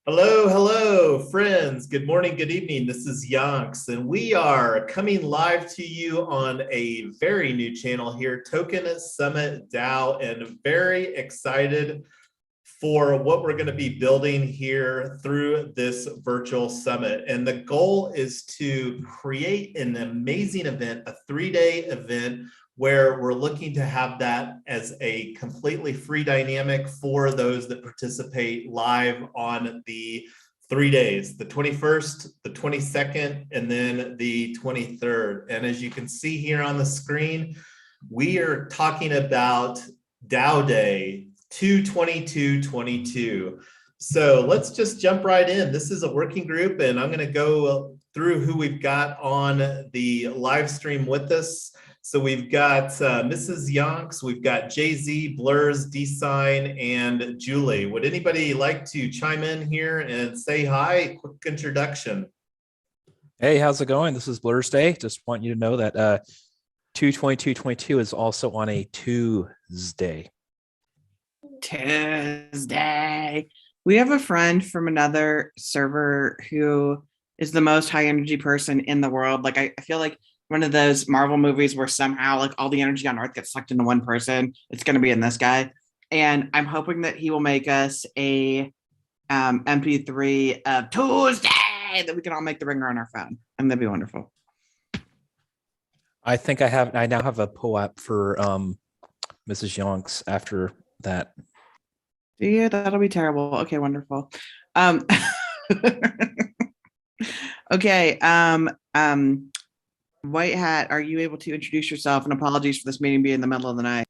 Hello, hello, friends. Good morning, good evening. This is Yonks, and we are coming live to you on a very new channel here, Token Summit DAO, and very excited for what we're going to be building here through this virtual summit. And the goal is to create an amazing event, a 3-day event, where we're looking to have that as a completely free dynamic for those that participate live on the 3 days, the 21st, the 22nd, and then the 23rd. And as you can see here on the screen, we are talking about DAO Day 2022. So let's just jump right in. This is a working group, and I'm going to go through who we've got on the live stream with us. So we've got Mrs. Yonks, we've got Jay-Z, Blurs, D-Sign, and Julie. Would anybody like to chime in here and say hi? Quick introduction. Hey, how's it going? This is Blurs Day. Just want you to know that 2/22/22 is also on a Tuesday. Tuesday. We have a friend from another server who is the most high energy person in the world. Like I feel like one of those Marvel movies where somehow like all the energy on Earth gets sucked into one person. It's going to be in this guy, and I'm hoping that he will make us a MP3 of Tuesday that we can all make the ringer on our phone, and that'd be wonderful. I think I now have a POAP for Mrs. Yonks after that. Do you? That'll be terrible. Okay, wonderful. Okay. White Hat, are you able to introduce yourself? And apologies for this meeting being in the middle of the night.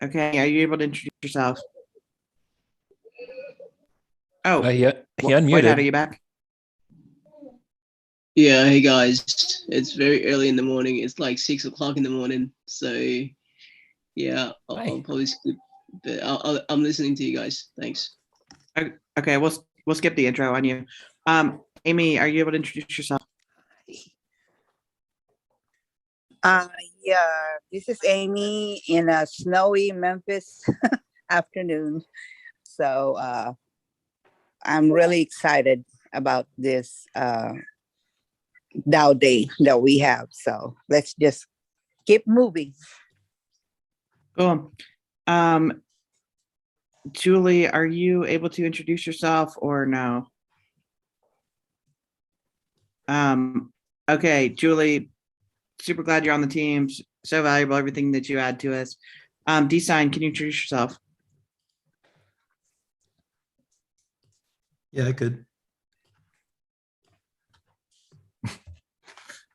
Okay, are you able to introduce yourself? Oh, he unmuted. White Hat, are you back? Yeah, hey guys, it's very early in the morning. It's like 6 o'clock in the morning. So yeah, I'll probably skip, but I'm listening to you guys. Thanks. Okay, we'll skip the intro on you. Amy, are you able to introduce yourself? Yeah, this is Amy in a snowy Memphis afternoon. So I'm really excited about this DAO Day that we have. So let's just keep moving. Cool. Julie, are you able to introduce yourself or no? Okay, Julie, super glad you're on the team. So valuable, everything that you add to us. D-Sign, can you introduce yourself? Yeah, I could.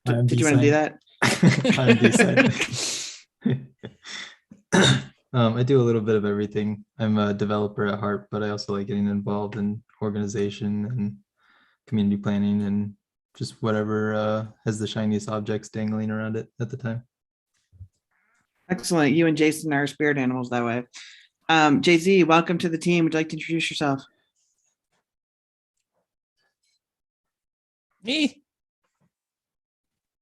Did you want to do that? I'm D-Sign. I do a little bit of everything. I'm a developer at heart, but I also like getting involved in organization and community planning and just whatever has the shiniest objects dangling around it at the time. Excellent. You and Jason are spirit animals that way. Jay-Z, welcome to the team. Would you like to introduce yourself? Me?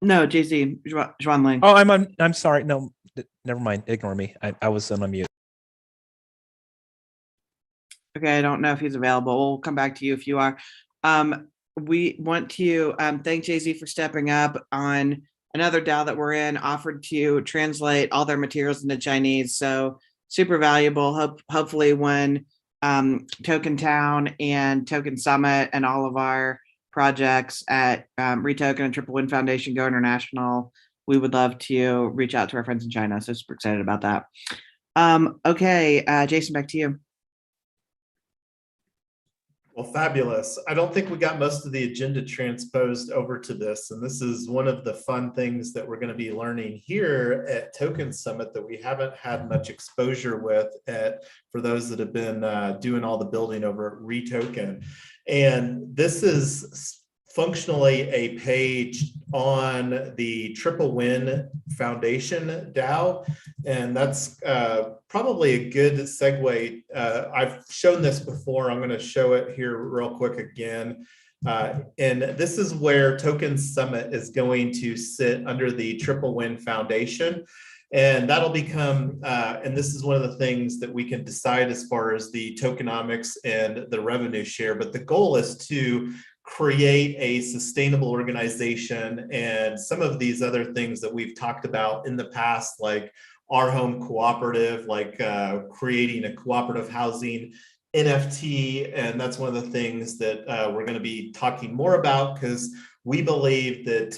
No, Jay-Z, Juan Lang. Oh, I'm sorry. No, never mind. Ignore me. I was on mute. Okay, I don't know if he's available. We'll come back to you if you are. We want to thank Jay-Z for stepping up on another DAO that we're in, offered to translate all their materials into Chinese. So super valuable. Hopefully when Token Town and Token Summit and all of our projects at Retoken and Triple Win Foundation go international, we would love to reach out to our friends in China. So super excited about that. Okay, Jason, back to you. Well, fabulous. I don't think we got most of the agenda transposed over to this, and this is one of the fun things that we're going to be learning here at Token Summit that we haven't had much exposure with for those that have been doing all the building over at Retoken. And this is functionally a page on the Triple Win Foundation DAO, and that's probably a good segue. I've shown this before. I'm going to show it here real quick again. And this is where Token Summit is going to sit under the Triple Win Foundation. And that'll become, and this is one of the things that we can decide as far as the tokenomics and the revenue share, but the goal is to create a sustainable organization and some of these other things that we've talked about in the past, like our home cooperative, like creating a cooperative housing NFT. And that's one of the things that we're going to be talking more about, because we believe that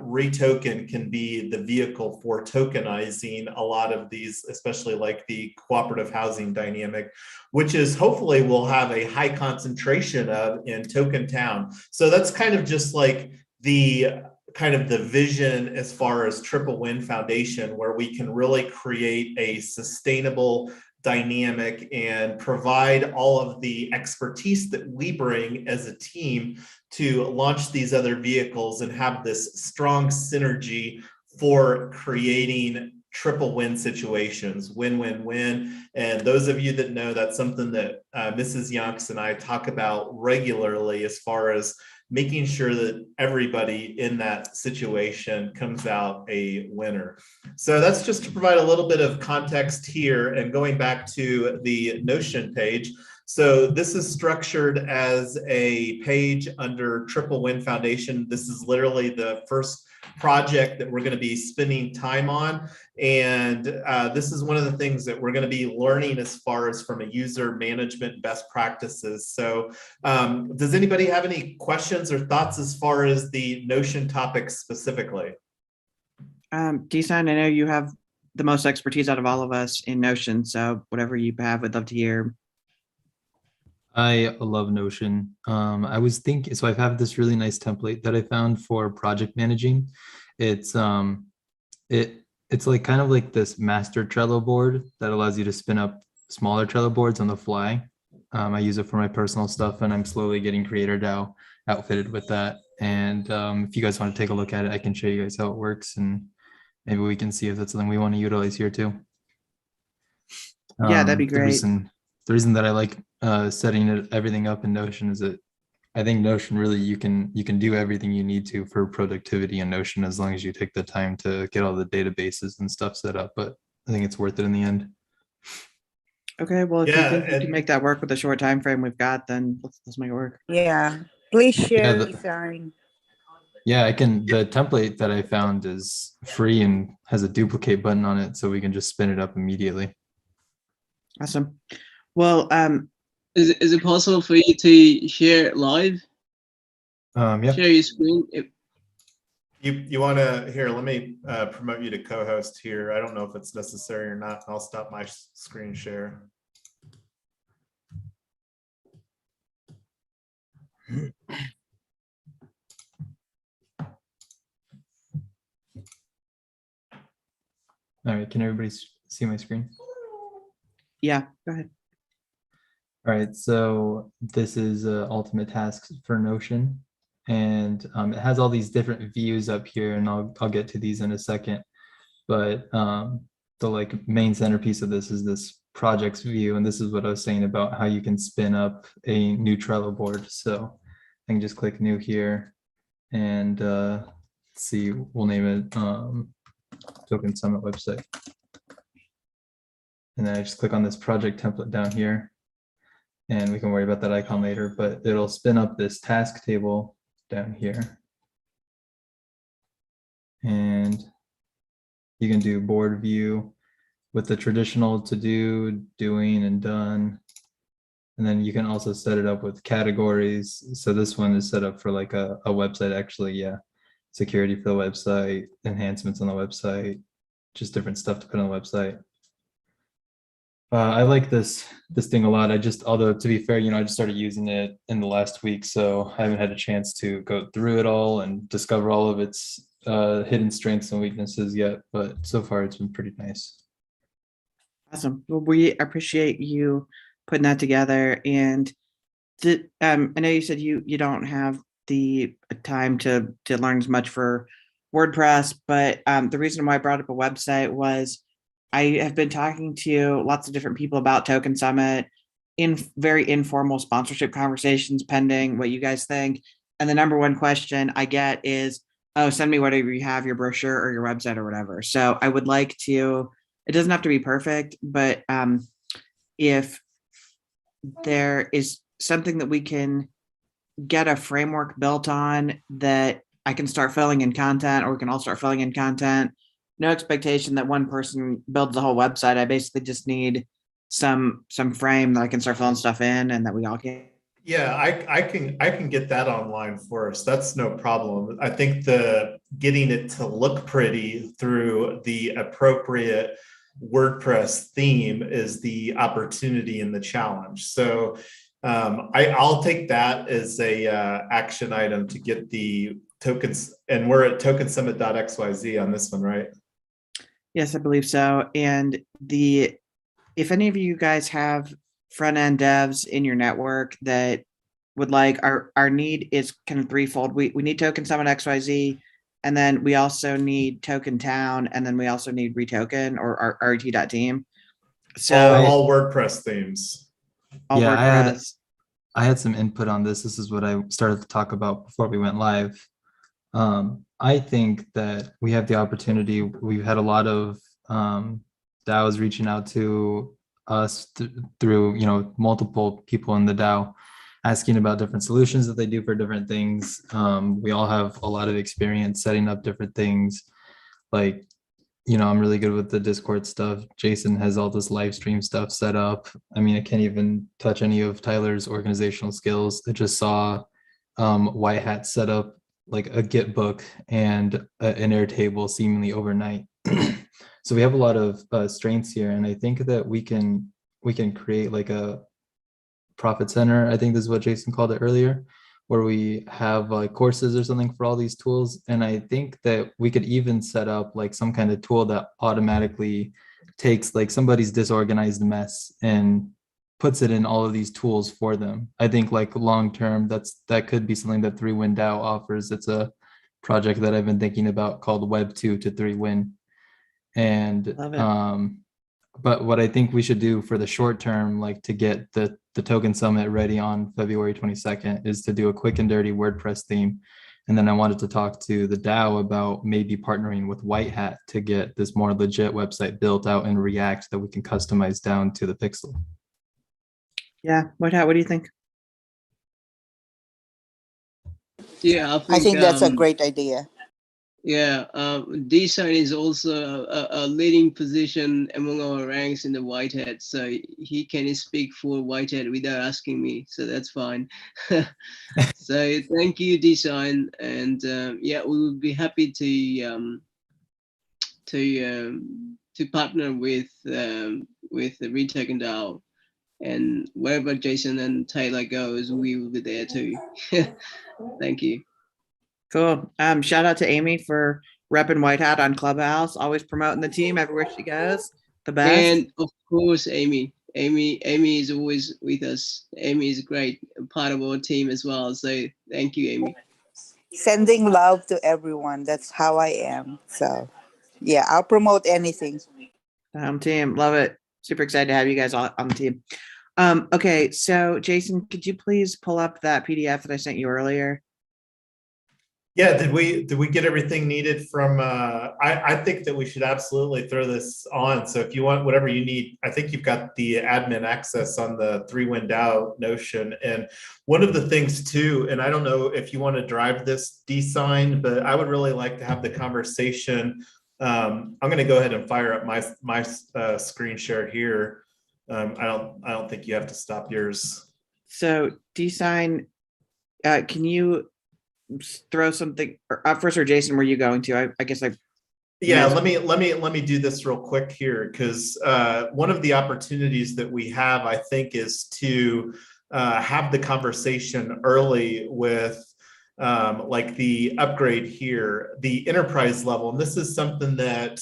Retoken can be the vehicle for tokenizing a lot of these, especially like the cooperative housing dynamic, which is hopefully we'll have a high concentration of in Token Town. So that's kind of just like the vision as far as Triple Win Foundation, where we can really create a sustainable dynamic and provide all of the expertise that we bring as a team to launch these other vehicles and have this strong synergy for creating triple win situations, win, win, win. And those of you that know, that's something that Mrs. Yonks and I talk about regularly, as far as making sure that everybody in that situation comes out a winner. So that's just to provide a little bit of context here, and going back to the Notion page. So this is structured as a page under Triple Win Foundation. This is literally the first project that we're going to be spending time on. And this is one of the things that we're going to be learning as far as from a user management best practices. So does anybody have any questions or thoughts as far as the Notion topic specifically? Desan, I know you have the most expertise out of all of us in Notion. So whatever you have, we'd love to hear. I love Notion. I was thinking, so I have this really nice template that I found for project managing. It's it's like kind of like this master Trello board that allows you to spin up smaller Trello boards on the fly. I use it for my personal stuff, and I'm slowly getting Creator DAO outfitted with that. And if you guys want to take a look at it, I can show you guys how it works, and maybe we can see if that's something we want to utilize here too. Yeah, that'd be great. The reason that I like setting everything up in Notion is that I think Notion really, you can do everything you need to for productivity in Notion, as long as you take the time to get all the databases and stuff set up. But I think it's worth it in the end. Okay, well, if you think you can make that work with the short time frame we've got, then let's make it work. Yeah, please share design. Yeah, I can. The template that I found is free and has a duplicate button on it, so we can just spin it up immediately. Awesome. Well, is it possible for you to share it live? Yeah. Share your screen. You want to, here, let me promote you to co-host here. I don't know if it's necessary or not. I'll stop my screen share. All right, can everybody see my screen? Yeah, go ahead. All right, so this is ultimate tasks for Notion, and it has all these different views up here, and I'll get to these in a second. But the like main centerpiece of this is this projects view, and this is what I was saying about how you can spin up a new Trello board. So I can just click new here, and let's see, we'll name it Token Summit website. And then I just click on this project template down here, and we can worry about that icon later, but it'll spin up this task table down here. And you can do board view with the traditional to do, doing, and done. And then you can also set it up with categories. So this one is set up for like a website, actually, yeah. Security for the website, enhancements on the website, just different stuff to put on the website. I like this thing a lot. Although to be fair, I just started using it in the last week, so I haven't had a chance to go through it all and discover all of its hidden strengths and weaknesses yet. But so far, it's been pretty nice. Awesome. Well, we appreciate you putting that together. And I know you said you don't have the time to learn as much for WordPress, but the reason why I brought up a website was I have been talking to lots of different people about Token Summit in very informal sponsorship conversations, pending what you guys think. And the number one question I get is, oh, send me whatever you have, your brochure or your website or whatever. So I would like to, it doesn't have to be perfect, but if there is something that we can get a framework built on that I can start filling in content, or we can all start filling in content. No expectation that one person builds the whole website. I basically just need some frame that I can start filling stuff in, and that we all can. Yeah, I can get that online for us. That's no problem. I think the getting it to look pretty through the appropriate WordPress theme is the opportunity and the challenge. So I'll take that as a action item to get the tokens, and we're at tokensummit.xyz on this one, right? Yes, I believe so. And if any of you guys have front end devs in your network that would like, our need is kind of threefold. We need Token Summit XYZ, and then we also need Token Town, and then we also need Retoken or RET.team. So all WordPress themes. All WordPress. I had some input on this. This is what I started to talk about before we went live. I think that we have the opportunity. We've had a lot of DAOs reaching out to us through, multiple people in the DAO, asking about different solutions that they do for different things. We all have a lot of experience setting up different things. Like, I'm really good with the Discord stuff. Jason has all this live stream stuff set up. I mean, I can't even touch any of Tyler's organizational skills. I just saw White Hat set up like a Git book and an Airtable seemingly overnight. So we have a lot of strengths here, and I think that we can create like a profit center. I think this is what Jason called it earlier, where we have like courses or something for all these tools. And I think that we could even set up like some kind of tool that automatically takes like somebody's disorganized mess and puts it in all of these tools for them. I think like long term, that could be something that 3Win DAO offers. It's a project that I've been thinking about called Web 2 to 3Win. And but what I think we should do for the short term, like to get the Token Summit ready on February 22nd, is to do a quick and dirty WordPress theme. And then I wanted to talk to the DAO about maybe partnering with White Hat to get this more legit website built out in React that we can customize down to the pixel. Yeah, White Hat, what do you think? Yeah, I think that's a great idea. Yeah, D-Sign is also a leading position among our ranks in the White Hat, so he can speak for White Hat without asking me, so that's fine. So thank you, D-Sign, and yeah, we would be happy to partner with the Retoken DAO, and wherever Jason and Taylor goes, we will be there too. Thank you. Cool. Shout out to Amy for repping White Hat on Clubhouse, always promoting the team everywhere she goes. The best. And of course, Amy is always with us. Amy is a great part of our team as well. So thank you, Amy. Sending love to everyone. That's how I am. So yeah, I'll promote anything. Team, love it. Super excited to have you guys on the team. Okay, so Jason, could you please pull up that PDF that I sent you earlier? Yeah, did we get everything needed from I think that we should absolutely throw this on. So if you want whatever you need, I think you've got the admin access on the 3Win DAO Notion. And one of the things too, and I don't know if you want to drive this D-Sign, but I would really like to have the conversation. I'm going to go ahead and fire up my screen share here. I don't think you have to stop yours. So D-Sign, can you throw something first, or Jason, were you going to? I guess yeah, let me do this real quick here, because one of the opportunities that we have, I think, is to have the conversation early with like the upgrade here, the enterprise level. And this is something that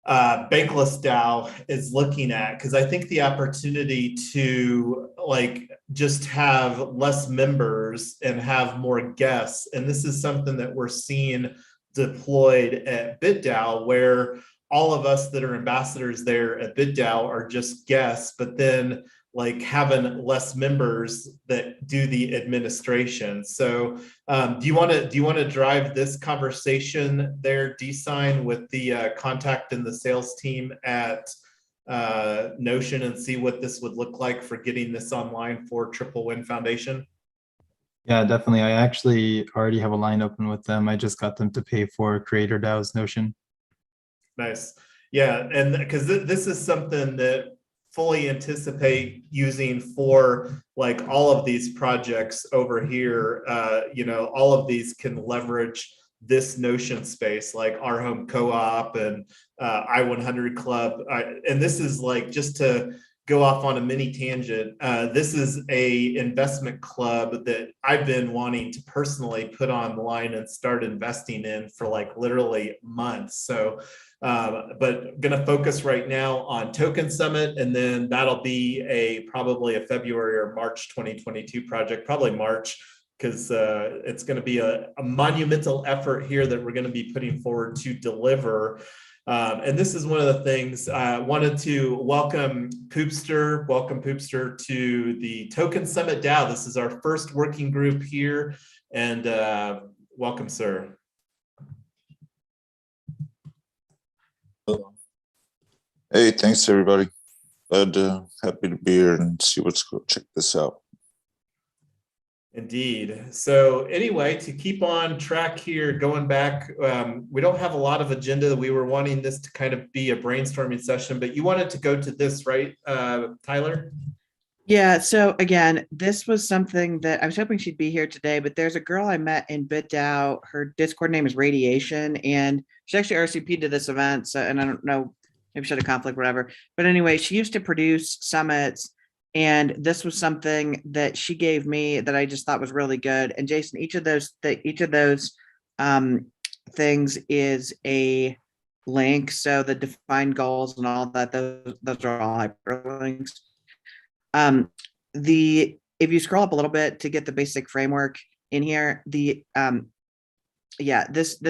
Bankless DAO is looking at, because I think the opportunity to like just have less members and have more guests, and this is something that we're seeing deployed at BitDAO, where all of us that are ambassadors there at BitDAO are just guests, but then like having less members that do the administration. So do you want to drive this conversation there, D-Sign, with the contact in the sales team at Notion, and see what this would look like for getting this online for Triple Win Foundation? Yeah, definitely. I actually already have a line open with them. I just got them to pay for Creator DAO's Notion. Nice. Yeah, and because this is something that fully anticipate using for like all of these projects over here. You know, all of these can leverage this Notion space, like Our Home Co-op and I-100 Club. And this is like, just to go off on a mini tangent, this is a investment club that I've been wanting to personally put online and start investing in for like literally months. So but going to focus right now on Token Summit, and then that'll be probably a February or March 2022 project, probably March, because it's going to be a monumental effort here that we're going to be putting forward to deliver. And this is one of the things I wanted to welcome Poopster to the Token Summit DAO. This is our first working group here, and welcome, sir. Hey, thanks everybody. Glad happy to be here and see what's going. Check this out. Indeed. So anyway, to keep on track here, going back, we don't have a lot of agenda. We were wanting this to kind of be a brainstorming session, but you wanted to go to this, right, Tyler? Yeah, so again, this was something that I was hoping she'd be here today, but there's a girl I met in BitDAO. Her Discord name is Radiation, and she actually RSVP'd to this event. So, and I don't know, maybe she had a conflict, whatever. But anyway, she used to produce summits, and this was something that she gave me that I just thought was really good. And Jason, each of those things is a link. So the defined goals and all that, those are all hyperlinks. If you scroll up a little bit to get the basic framework in here, this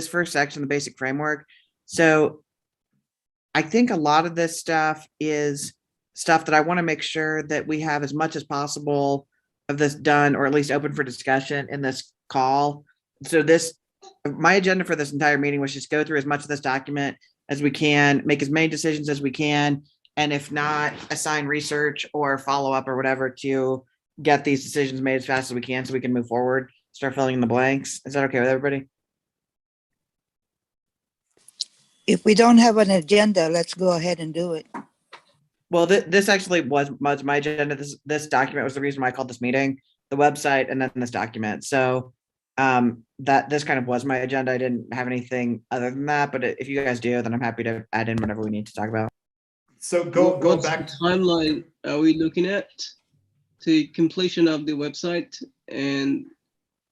first section, the basic framework. So I think a lot of this stuff is stuff that I want to make sure that we have as much as possible of this done, or at least open for discussion in this call. So my agenda for this entire meeting was just go through as much of this document as we can, make as many decisions as we can, and if not, assign research or follow up or whatever to get these decisions made as fast as we can so we can move forward, start filling in the blanks. Is that okay with everybody? If we don't have an agenda, let's go ahead and do it. Well, this actually was my agenda. This document was the reason why I called this meeting, the website, and then this document. So that this kind of was my agenda. I didn't have anything other than that, but if you guys do, then I'm happy to add in whatever we need to talk about. So go What's back. the timeline are we looking at to completion of the website, and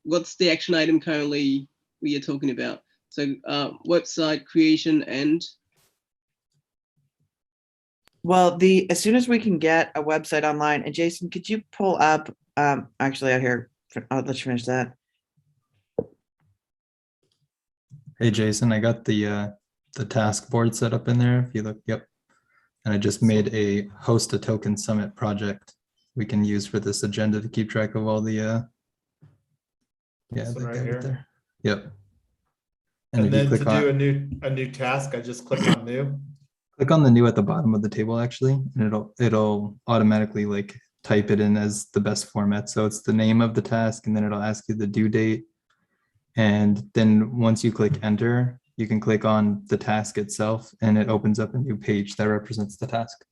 what's the action item currently we are talking about? So website creation and well, as soon as we can get a website online, and Jason, could you pull up actually out here, I'll let you finish that. Hey, Jason, I got the task board set up in there. If you look, yep. And I just made a host a token summit project we can use for this agenda to keep track of all the Right here. there. Yep. And then to do a new task, I just click on new. Click on the new at the bottom of the table, actually, and it'll automatically like type it in as the best format. So it's the name of the task, and then it'll ask you the due date. And then once you click enter, you can click on the task itself, and it opens up a new page that represents the task.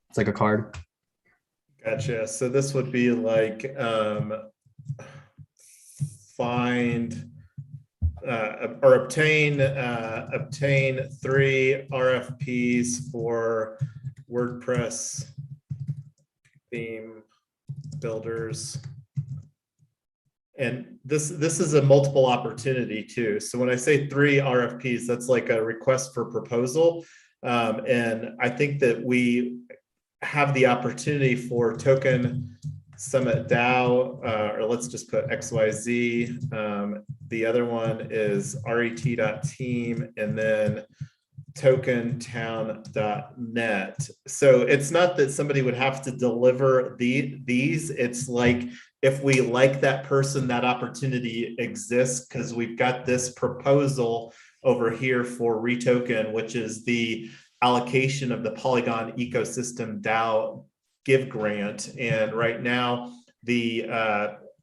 It's like a card. Gotcha. So this would be like find or obtain 3 RFPs for WordPress theme builders. And this is a multiple opportunity too. So when I say 3 RFPs, that's like a request for proposal. And I think that we have the opportunity for Token Summit DAO, or let's just put XYZ. The other one is ret.team, and then tokentown.net. So it's not that somebody would have to deliver these. It's like if we like that person, that opportunity exists because we've got this proposal over here for Retoken, which is the allocation of the Polygon ecosystem DAO give grant. And right now, the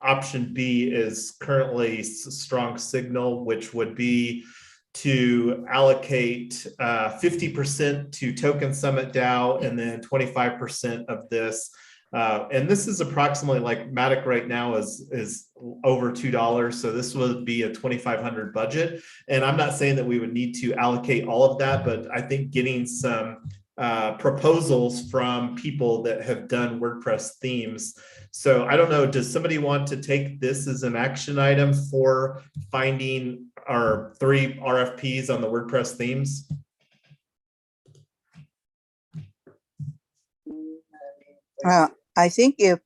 option B is currently strong signal, which would be to allocate 50% to Token Summit DAO and then 25% of this. And this is approximately, like Matic right now is over $2. So this would be a 2,500 budget. And I'm not saying that we would need to allocate all of that, but I think getting some proposals from people that have done WordPress themes. So I don't know, does somebody want to take this as an action item for finding our 3 RFPs on the WordPress themes? I think if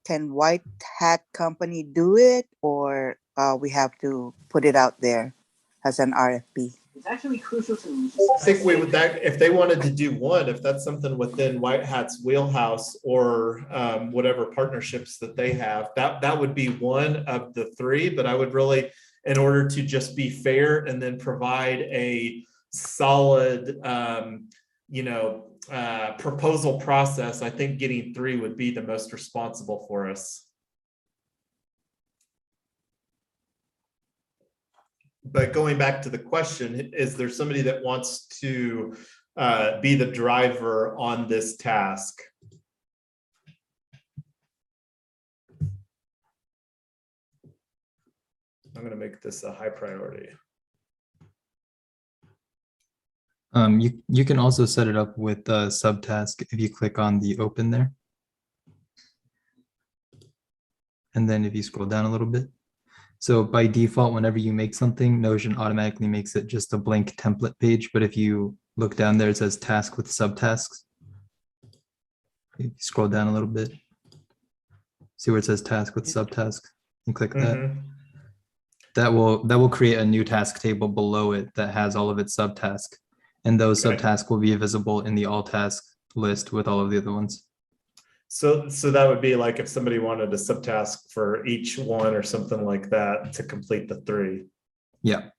can White Hat Company do it, or we have to put it out there as an RFP? It's actually crucial to I think we would, that if they wanted to do one, if that's something within White Hat's wheelhouse or whatever partnerships that they have, that would be one of the 3. But I would really, in order to just be fair and then provide a solid, proposal process, I think getting 3 would be the most responsible for us. But going back to the question, is there somebody that wants to be the driver on this task? I'm going to make this a high priority. You can also set it up with a subtask if you click on the open there. And then if you scroll down a little bit. So by default, whenever you make something, Notion automatically makes it just a blank template page. But if you look down there, it says task with subtasks. If you scroll down a little bit, see where it says task with subtasks, and click that. That will create a new task table below it that has all of its subtasks. And those subtasks will be visible in the all task list with all of the other ones. So that would be like if somebody wanted a subtask for each one or something like that to complete the 3. Yeah.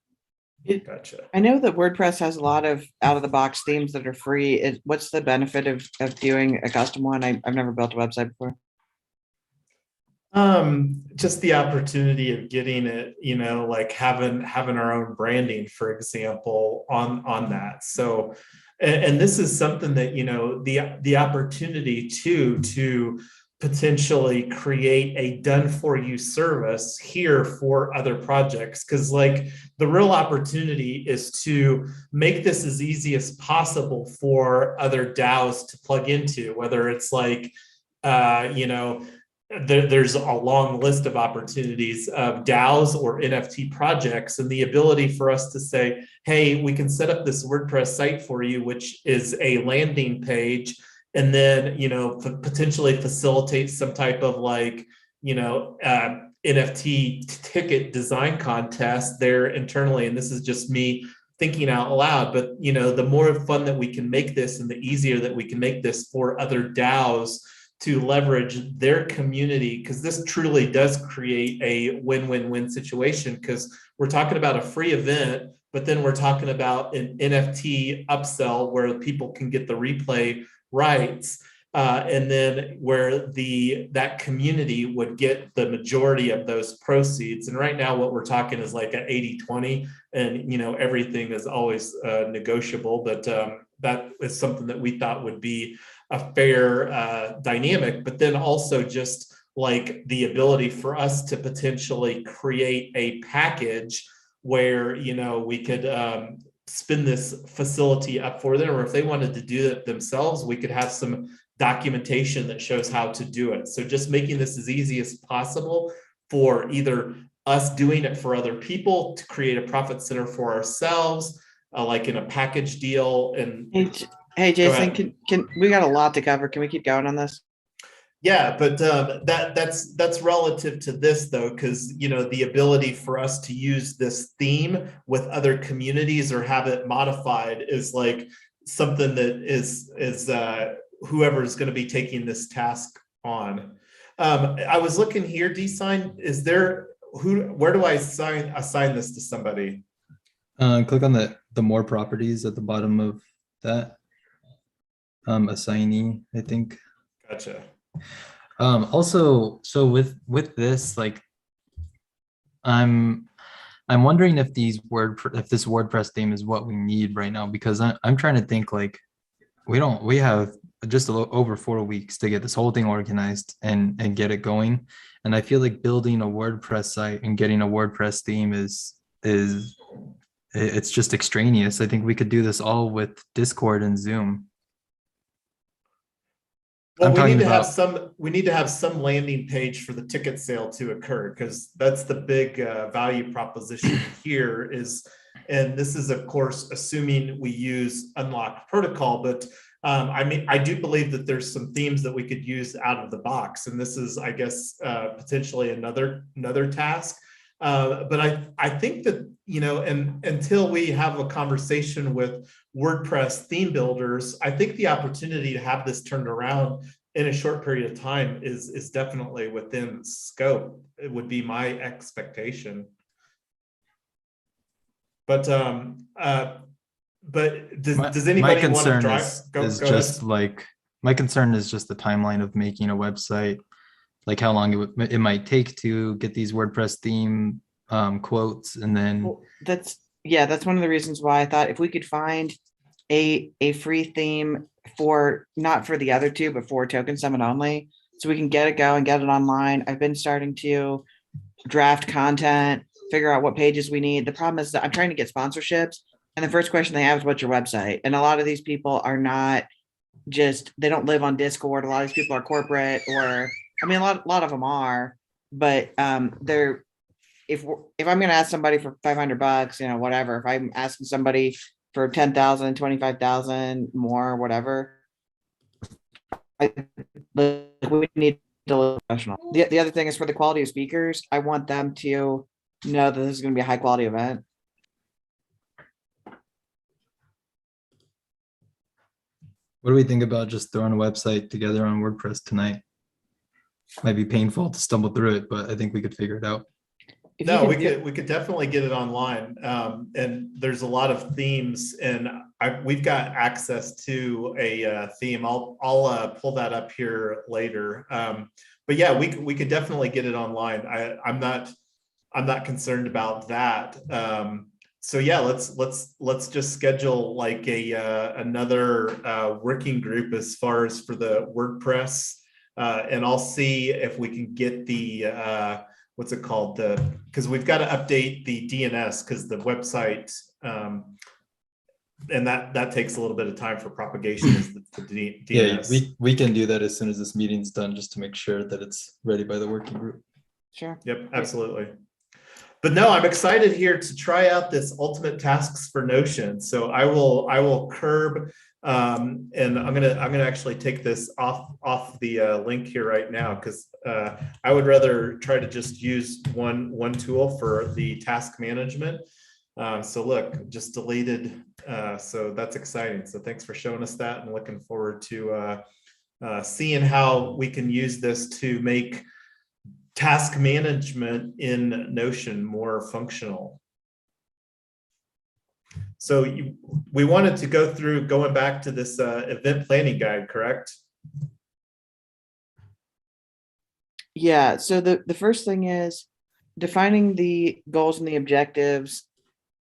Gotcha. I know that WordPress has a lot of out-of-the-box themes that are free. What's the benefit of doing a custom one? I've never built a website before. Just the opportunity of getting it, like having our own branding, for example, on that. So, and this is something that, the opportunity to potentially create a done for you service here for other projects. Because like the real opportunity is to make this as easy as possible for other DAOs to plug into, whether it's like, there's a long list of opportunities of DAOs or NFT projects, and the ability for us to say, hey, we can set up this WordPress site for you, which is a landing page, and then, potentially facilitate some type of like, NFT ticket design contest there internally. And this is just me thinking out loud, but, the more fun that we can make this and the easier that we can make this for other DAOs to leverage their community, because this truly does create a win-win-win situation, because we're talking about a free event, but then we're talking about an NFT upsell where people can get the replay rights, and then where that community would get the majority of those proceeds. And right now what we're talking is like an 80-20, and everything is always negotiable, but that is something that we thought would be a fair dynamic. But then also just like the ability for us to potentially create a package where we could spin this facility up for them, or if they wanted to do it themselves, we could have some documentation that shows how to do it. So just making this as easy as possible for either us doing it for other people to create a profit center for ourselves, like in a package deal. And Hey Jason, can we got a lot to cover? Can we keep going on this? Yeah, but that's relative to this though, because the ability for us to use this theme with other communities or have it modified is like something that is whoever is going to be taking this task on. I was looking here, D-Sign, is there where do I assign this to somebody? Click on the more properties at the bottom of that. Assignee, I think. Gotcha. Also, so with this, like, I'm wondering if this WordPress theme is what we need right now, because I'm trying to think, like, we have just a little over 4 weeks to get this whole thing organized and get it going. And I feel like building a WordPress site and getting a WordPress theme is it's just extraneous. I think we could do this all with Discord and Zoom. Well, we need to have some landing page for the ticket sale to occur, because that's the big value proposition here is, and this is of course assuming we use unlocked protocol, but I mean, I do believe that there's some themes that we could use out of the box, and this is, I guess, potentially another task. But I think that, and until we have a conversation with WordPress theme builders, I think the opportunity to have this turned around in a short period of time is definitely within scope. It would be my expectation. But does anybody want to drive? My concern is just the timeline of making a website, like how long it might take to get these WordPress theme quotes, and then that's one of the reasons why I thought if we could find a free theme for, not for the other two, but for Token Summit only, so we can get it going, get it online. I've been starting to draft content, figure out what pages we need. The problem is that I'm trying to get sponsorships, and the first question they have is, what's your website? And a lot of these people are not just, they don't live on Discord. A lot of these people are corporate, or, I mean, a lot of them are, but they're, if I'm going to ask somebody for $500, whatever, if I'm asking somebody for 10,000, 25,000 more, whatever, we need to look professional. The other thing is, for the quality of speakers, I want them to know that this is going to be a high quality event. what do we think about just throwing a website together on WordPress tonight? Might be painful to stumble through it, but I think we could figure it out. No, we could definitely get it online. And there's a lot of themes, and we've got access to a theme. I'll pull that up here later. But yeah, we could definitely get it online. I'm not concerned about that. So yeah, let's just schedule like another working group as far as for the WordPress, and I'll see if we can get the what's it called, because we've got to update the DNS, because the website, and that takes a little bit of time for propagation is the DNS. Yeah, we can do that as soon as this meeting's done, just to make sure that it's ready by the working group. Sure. Yep, absolutely. But no, I'm excited here to try out this ultimate tasks for Notion. So I will curb, and I'm gonna actually take this off the link here right now, because I would rather try to just use one tool for the task management. So look, just deleted. So that's exciting. So thanks for showing us that, and looking forward to seeing how we can use this to make task management in Notion more functional. So we wanted to go through, going back to this event planning guide, correct? Yeah, so the first thing is defining the goals and the objectives.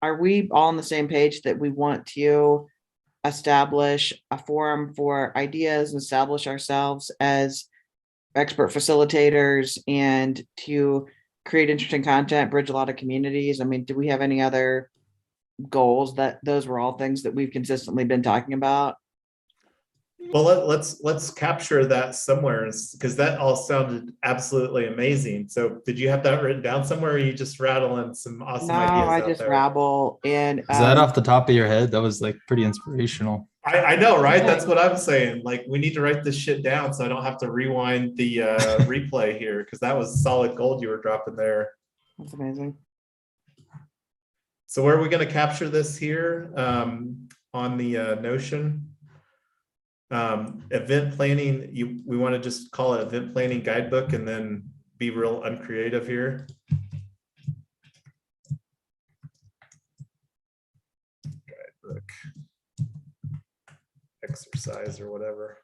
Are we all on the same page that we want to establish a forum for ideas and establish ourselves as expert facilitators, and to create interesting content, bridge a lot of communities? I mean, do we have any other goals? That those were all things that we've consistently been talking about. Well, let's capture that somewhere, because that all sounded absolutely amazing. So did you have that written down somewhere, or are you just rattling some awesome ideas I out just there? rabble. And Is that off the top of your head? That was like pretty inspirational. I know, right? That's what I'm saying. Like, we need to write this shit down so I don't have to rewind the replay here, because that was solid gold you were dropping there. That's amazing. So where are we going to capture this here on the Notion? Event planning, we want to just call it event planning guidebook and then be real uncreative here. Guidebook. Exercise or whatever.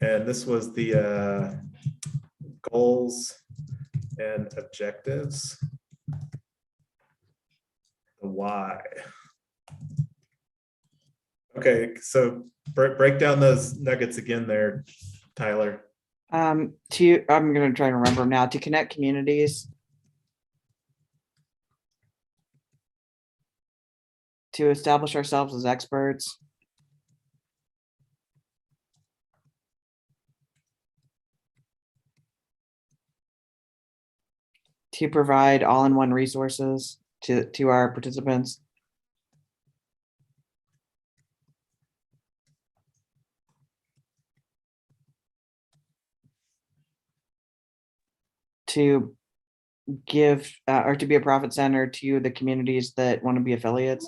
And this was the goals and objectives. The why. Okay, so break down those nuggets again there, Tyler. I'm going to try and remember now. To connect communities, to establish ourselves as experts, to provide all-in-one resources to our participants, to give or to be a profit center to the communities that want to be affiliates.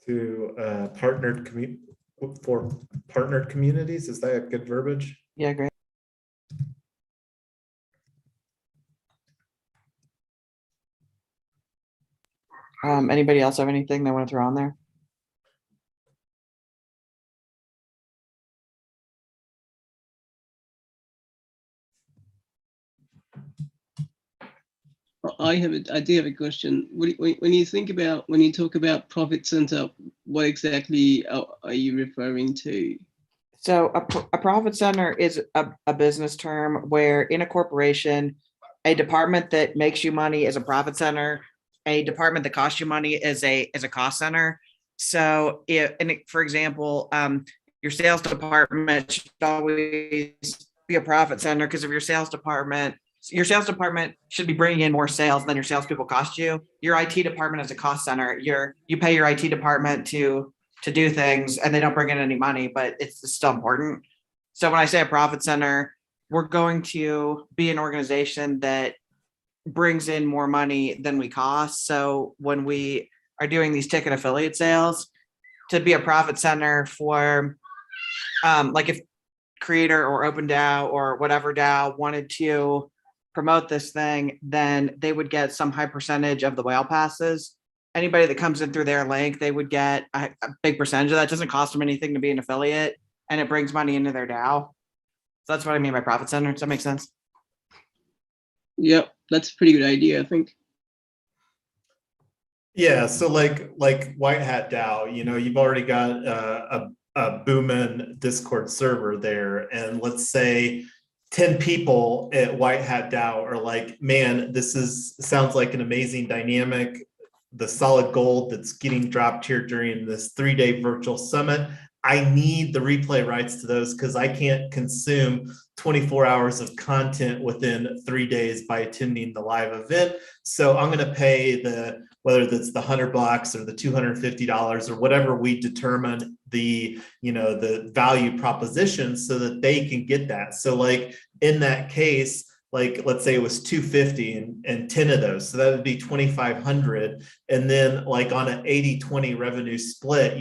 To partnered communities, is that a good verbiage? Yeah, great. Anybody else have anything they want to throw on there? I do have a question. When you talk about profit center, what exactly are you referring to? So a profit center is a business term where in a corporation, a department that makes you money is a profit center. A department that costs you money is a cost center. So for example, your sales department should always be a profit center, because if your sales department should be bringing in more sales than your salespeople cost you. Your IT department is a cost center. You pay your IT department to do things and they don't bring in any money, but it's still important. So when I say a profit center, we're going to be an organization that brings in more money than we cost. So when we are doing these ticket affiliate sales, to be a profit center for like if Creator or OpenDAO or whatever DAO wanted to promote this thing, then they would get some high percentage of the whale passes. Anybody that comes in through their link, they would get a big percentage of that. It doesn't cost them anything to be an affiliate, and it brings money into their DAO. So that's what I mean by profit center. Does that make sense? Yep, that's a pretty good idea, I think. Yeah, so like White Hat DAO, you've already got a booming Discord server there, and let's say 10 people at White Hat DAO are like, man, sounds like an amazing dynamic. The solid gold that's getting dropped here during this 3-day virtual summit, I need the replay rights to those because I can't consume 24 hours of content within 3 days by attending the live event. So I'm going to pay whether that's the $100 or the $250 or whatever we determine the value proposition so that they can get that. So like in that case, like let's say it was 250 and 10 of those, so that would be 2,500. And then like on an 80-20 revenue split,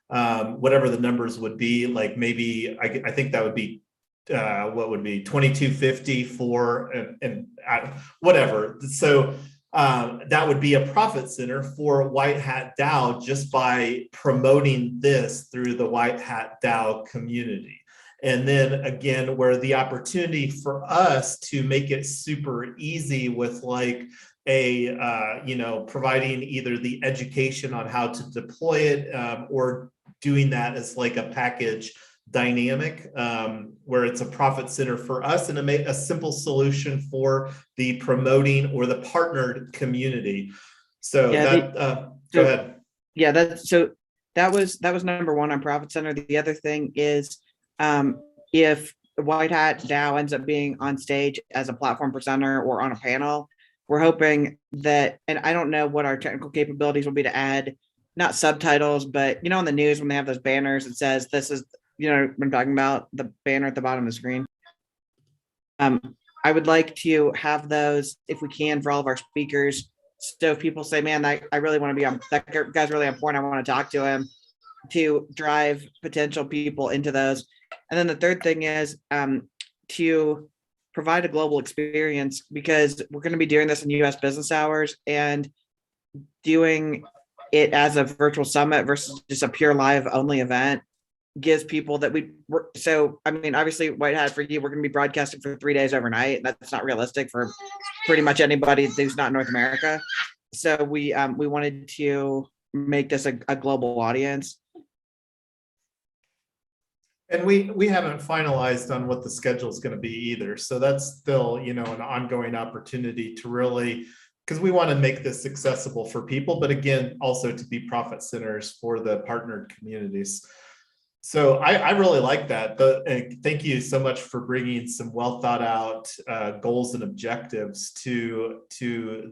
whatever the numbers would be, like maybe I think that would be what would be 2,250 for and whatever. So that would be a profit center for White Hat DAO just by promoting this through the White Hat DAO community. And then again, where the opportunity for us to make it super easy with like providing either the education on how to deploy it or doing that as like a package dynamic where it's a profit center for us and a simple solution for the promoting or the partnered community. So Yeah, go ahead. Yeah, that's so that was number one on Profit Center. The other thing is, if the White Hat DAO ends up being on stage as a platform presenter or on a panel, we're hoping that, and I don't know what our technical capabilities will be to add, not subtitles, but you know, in the news when they have those banners, it says this is, you know, what I'm talking about, the banner at the bottom of the screen. I would like to have those if we can for all of our speakers. So if people say, man, I really want to be on, that guy's really on point, I want to talk to him, to drive potential people into those. And then the third thing is to provide a global experience, because we're going to be doing this in US business hours, and doing it as a virtual summit versus just a pure live only event gives people that so I mean, obviously White Hat, for you, we're going to be broadcasting for 3 days overnight. That's not realistic for pretty much anybody who's not in North America. So we wanted to make this a global audience. And we haven't finalized on what the schedule is going to be either. So that's still, you know, an ongoing opportunity to really, because we want to make this accessible for people, but again, also to be profit centers for the partnered communities. So I really like that. Thank you so much for bringing some well thought out goals and objectives to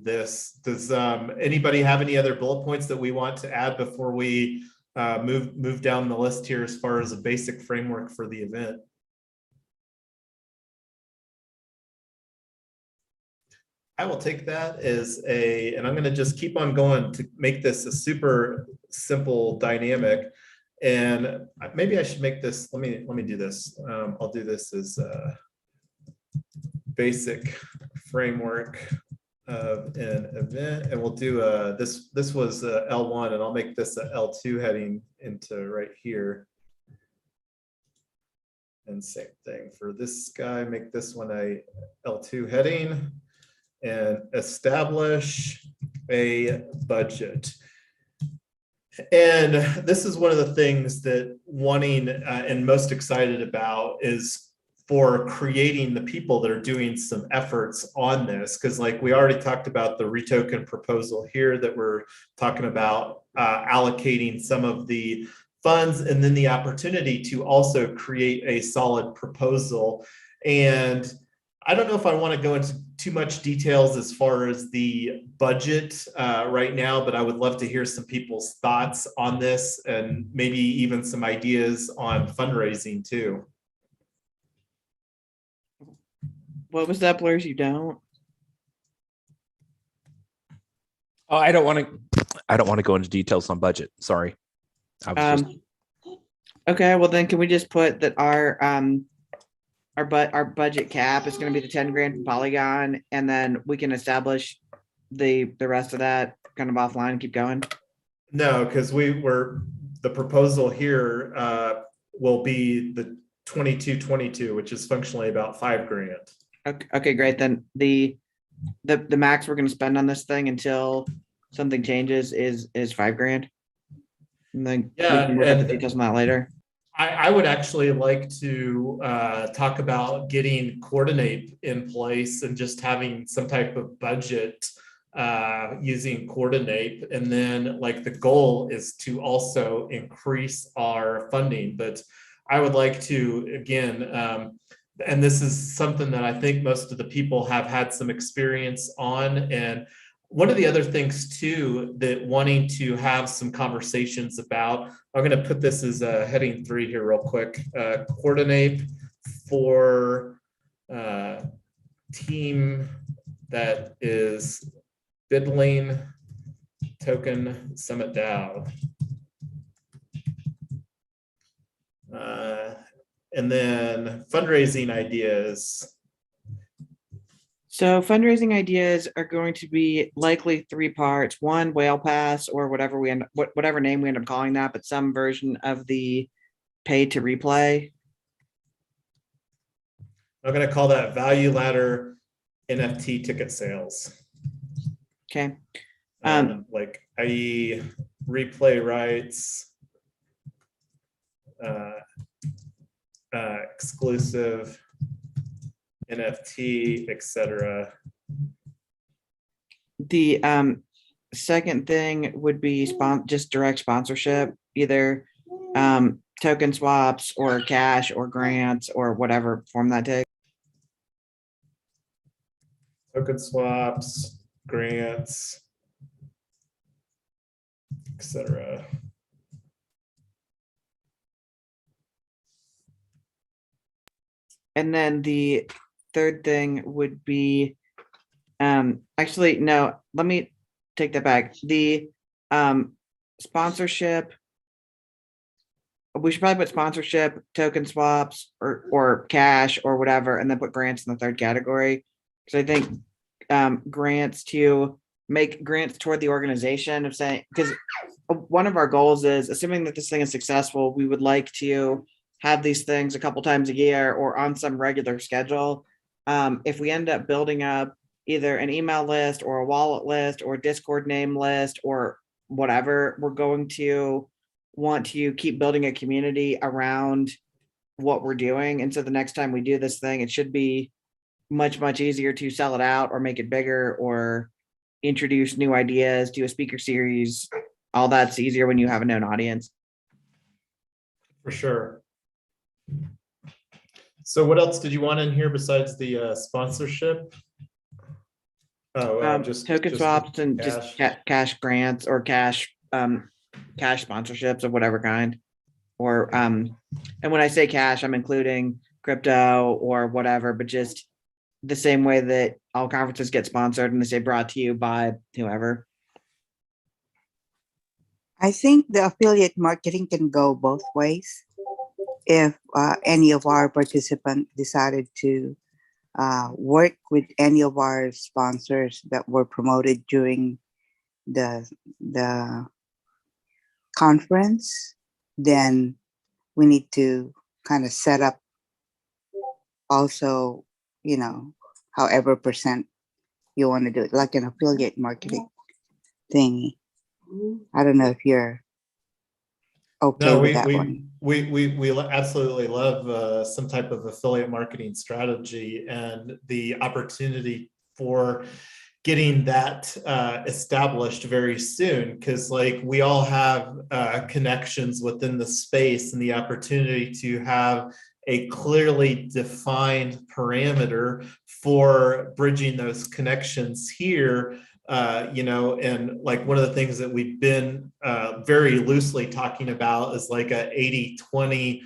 this. Does anybody have any other bullet points that we want to add before we move down the list here as far as a basic framework for the event? I will take that as and I'm going to just keep on going to make this a super simple dynamic. And maybe I should make this, let me do this. I'll do this as a basic framework of an event, and we'll do this was L1, and I'll make this a L2 heading into right here. And same thing for this guy, make this one a L2 heading, and establish a budget. And this is one of the things that wanting and most excited about is for creating the people that are doing some efforts on this. Because like we already talked about the retoken proposal here, that we're talking about allocating some of the funds, and then the opportunity to also create a solid proposal. And I don't know if I want to go into too much details as far as the budget right now, but I would love to hear some people's thoughts on this, and maybe even some ideas on fundraising too. What was that, Blurs? You don't? Oh, I don't want to go into details on budget. Sorry. Okay, well then can we just put that our budget cap is going to be the 10 grand from Polygon, and then we can establish the rest of that kind of offline and keep going? No, because the proposal here will be the 2222, which is functionally about 5 grand. Okay, great. Then the max we're going to spend on this thing until something changes is 5 grand. And then we can look at the details on that later. I would actually like to talk about getting Coordinate in place and just having some type of budget using Coordinate. And then like the goal is to also increase our funding. But I would like to, again, and this is something that I think most of the people have had some experience on. And one of the other things too, that wanting to have some conversations about, I'm going to put this as a heading 3 here real quick, Coordinate for team that is BUIDling token Summit DAO. And then fundraising ideas. So fundraising ideas are going to be likely 3 parts. 1, Whale Pass, or whatever whatever name we end up calling that, but some version of the pay to replay. I'm going to call that value ladder NFT ticket sales. Okay. Like i.e. replay rights, exclusive NFT, etc. The second thing would be just direct sponsorship. either token swaps or cash or grants or whatever form that takes. Token swaps, grants, etc. And then the third thing would be, actually, no, let me take that back. The sponsorship, we should probably put sponsorship, token swaps, or cash or whatever, and then put grants in the third category. Because I think grants to make grants toward the organization of saying, because one of our goals is, assuming that this thing is successful, we would like to have these things a couple times a year or on some regular schedule. If we end up building up either an email list or a wallet list or a Discord name list or whatever, we're going to want to keep building a community around what we're doing. And so the next time we do this thing, it should be much, much easier to sell it out or make it bigger or introduce new ideas, do a speaker series. All that's easier when you have a known audience. For sure. So what else did you want in here besides the sponsorship? Oh, Just token swaps and just cash grants or cash sponsorships of whatever kind. Or and when I say cash, I'm including crypto or whatever, but just the same way that all conferences get sponsored and they say brought to you by whoever. I think the affiliate marketing can go both ways. If any of our participants decided to work with any of our sponsors that were promoted during the conference, then we need to kind of set up also, you know, however percent you want to do it, like an affiliate marketing thingy. I don't know if you're okay with that one. We absolutely love some type of affiliate marketing strategy and the opportunity for getting that established very soon, because like we all have connections within the space, and the opportunity to have a clearly defined parameter for bridging those connections here. You know, and like one of the things that we've been very loosely talking about is like a 80-20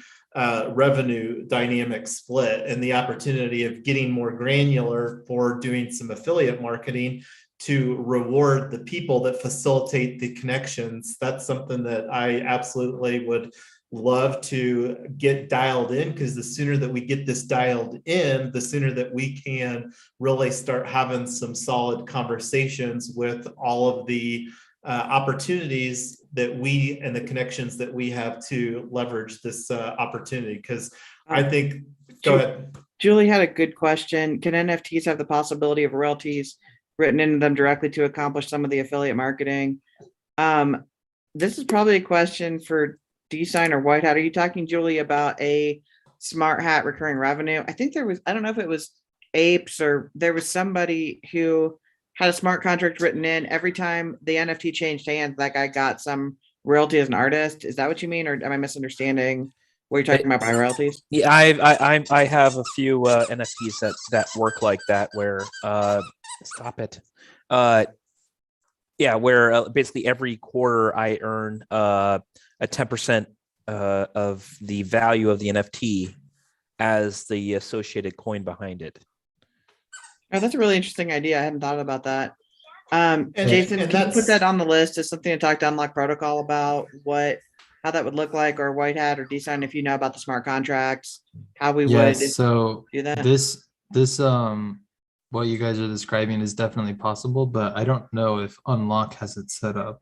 revenue dynamic split, and the opportunity of getting more granular for doing some affiliate marketing to reward the people that facilitate the connections. That's something that I absolutely would love to get dialed in, because the sooner that we get this dialed in, the sooner that we can really start having some solid conversations with all of the opportunities that we and the connections that we have to leverage this opportunity. Because I think, go ahead. Julie had a good question. Can NFTs have the possibility of royalties written into them directly to accomplish some of the affiliate marketing? This is probably a question for D-Sign or White Hat. Are you talking, Julie, about a smart hat recurring revenue? I think there was, I don't know if it was Apes or there was somebody who had a smart contract written in. Every time the NFT changed hands, that guy got some royalty as an artist. Is that what you mean? Or am I misunderstanding what you're talking about by royalties? Yeah, I have a few NFTs that work like that, where stop it. Yeah, where basically every quarter I earn a 10% of the value of the NFT as the associated coin behind it. Oh, that's a really interesting idea. I hadn't thought about that. Jason, can you put that on the list as something to talk to Unlock Protocol about, how that would look like, or White Hat or D-Sign, if you know about the smart contracts, how we would so do that? This what you guys are describing is definitely possible, but I don't know if Unlock has it set up.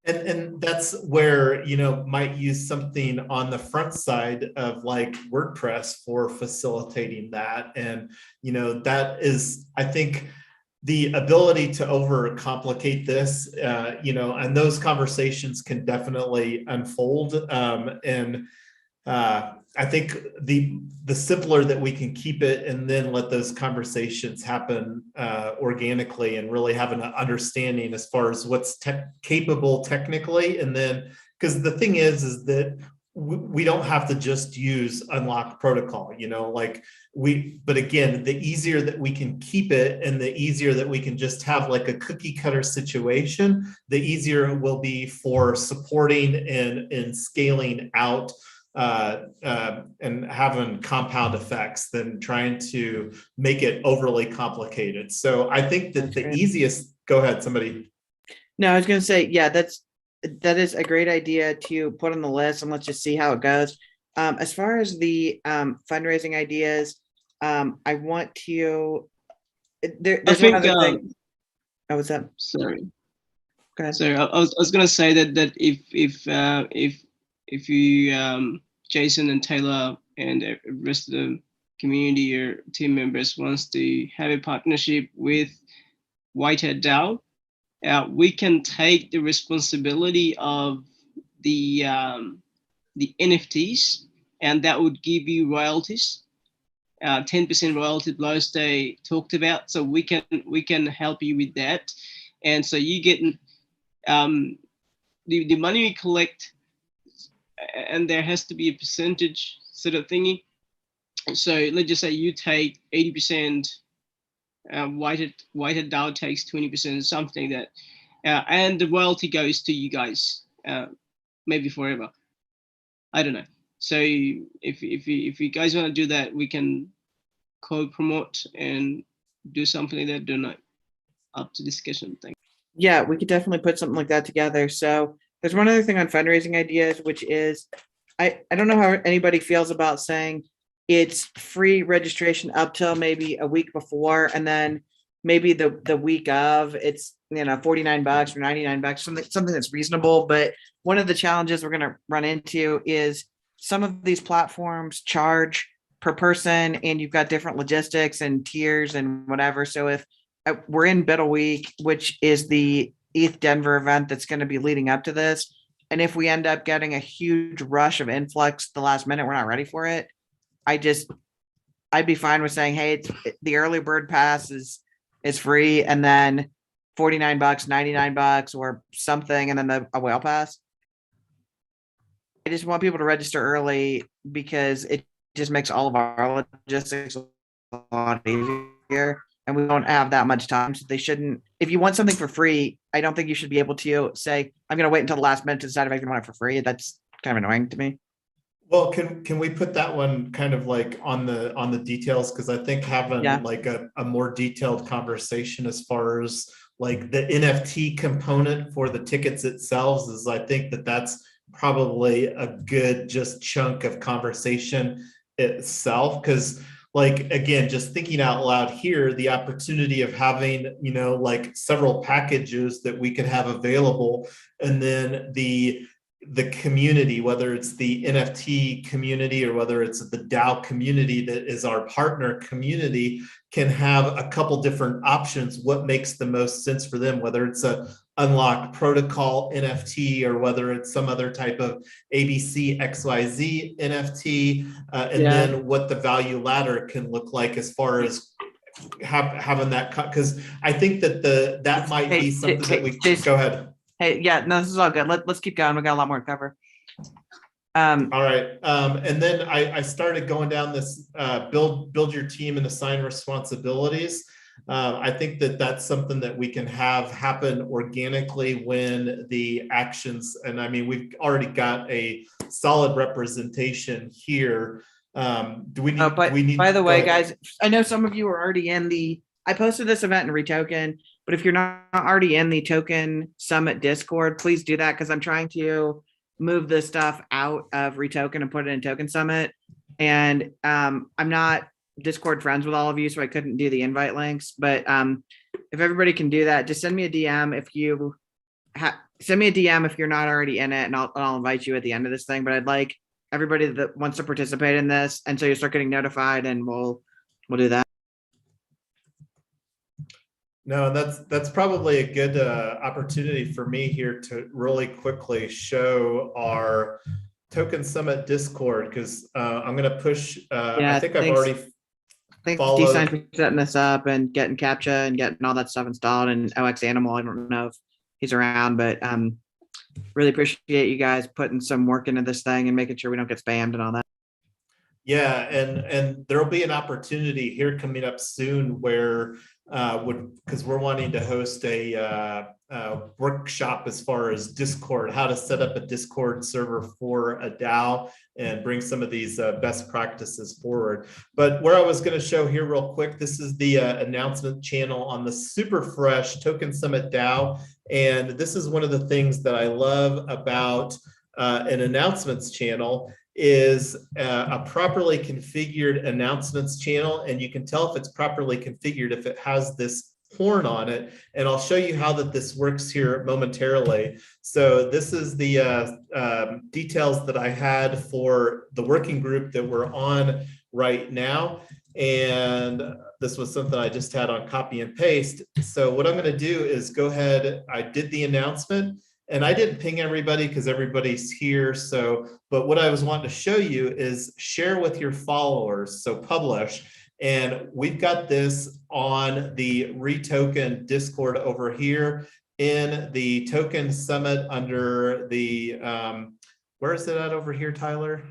And that's where, you know, might use something on the front side of like WordPress for facilitating that. And, you know, that is, I think, the ability to overcomplicate this, you know, and those conversations can definitely unfold. I think the simpler that we can keep it, and then let those conversations happen organically, and really have an understanding as far as what's capable technically, and then because the thing is that we don't have to just use unlock protocol, like but again, the easier that we can keep it and the easier that we can just have like a cookie cutter situation, the easier it will be for supporting and scaling out and having compound effects than trying to make it overly complicated. So I think that the easiest, go ahead, somebody. No, I was going to say, yeah, that is a great idea to put on the list, and let's just see how it goes. As far as the fundraising ideas, I want to. There's one other thing. Oh, what's up? Sorry. Go ahead. Sorry, I was going to say that if you Jason and Taylor and the rest of the community or team members wants to have a partnership with Whitehead DAO, we can take the responsibility of the NFTs, and that would give you royalties, 10% royalty blows they talked about. So we can help you with that, and so you get the money we collect, and there has to be a percentage sort of thingy. So let's just say you take 80%. Whitehead DAO takes 20%, something like that, and the royalty goes to you guys, maybe forever. I don't know. So if you guys want to do that, we can co-promote and do something like that. Don't know. Up to discussion. Thank you. Yeah, we could definitely put something like that together. So there's one other thing on fundraising ideas, which is I don't know how anybody feels about saying it's free registration up till maybe a week before, and then maybe the week of it's $49 or $99, something that's reasonable. But one of the challenges we're going to run into is some of these platforms charge per person, and you've got different logistics and tiers and whatever. So if we're in BUIDL week, which is the ETH Denver event that's going to be leading up to this, and if we end up getting a huge rush of influx the last minute, we're not ready for it. I'd be fine with saying, hey, the early bird pass is free, and then $49, $99 or something, and then a whale pass. I just want people to register early because it just makes all of our logistics a lot easier, and we don't have that much time. So they shouldn't, if you want something for free, I don't think you should be able to say, I'm going to wait until the last minute to decide if I can want it for free. That's kind of annoying to me. Well, can we put that one kind of like on the details? Because I think having like a more detailed conversation as far as like the NFT component for the tickets itself is, I think that's probably a good just chunk of conversation itself. Because like, again, just thinking out loud here, the opportunity of having, like several packages that we could have available, and then the community, whether it's the NFT community or whether it's the DAO community that is our partner community, can have a couple different options. What makes the most sense for them, whether it's a unlock protocol NFT or whether it's some other type of ABC XYZ NFT, and then what the value ladder can look like as far as having that, because I think that that might be something that we go ahead. Hey, yeah, no, this is all good. Let's keep going. We got a lot more to cover. All right. And then I started going down this build your team and assign responsibilities. I think that's something that we can have happen organically when the actions, and I mean, we've already got a solid representation here. Do we need, we need, by the way, guys, I know some of you are already in I posted this event in Retoken, but if you're not already in the Token Summit Discord, please do that, because I'm trying to move this stuff out of Retoken and put it in Token Summit. And I'm not Discord friends with all of you, so I couldn't do the invite links. But if everybody can do that, just send me a DM if you send me a DM if you're not already in it, and I'll invite you at the end of this thing. But I'd like everybody that wants to participate in this, and so you start getting notified, and we'll do that. No, that's probably a good opportunity for me here to really quickly show our Token Summit Discord, because I'm going to push. I think I've already followed. D-Sign for setting this up and getting CAPTCHA and getting all that stuff installed, and OX Animal. I don't know if he's around, but really appreciate you guys putting some work into this thing and making sure we don't get spammed and all that. Yeah, and there'll be an opportunity here coming up soon where because we're wanting to host a workshop as far as Discord, how to set up a Discord server for a DAO and bring some of these best practices forward. But where I was going to show here real quick, this is the announcement channel on the super fresh Token Summit DAO. And this is one of the things that I love about an announcements channel is a properly configured announcements channel. And you can tell if it's properly configured if it has this horn on it. And I'll show you how that this works here momentarily. So this is the details that I had for the working group that we're on right now. And this was something I just had on copy and paste. So what I'm going to do is go ahead. I did the announcement. And I didn't ping everybody because everybody's here. So, but what I was wanting to show you is share with your followers. So publish. And we've got this on the Retoken Discord over here in the Token Summit under the, where is it at over here, Tyler?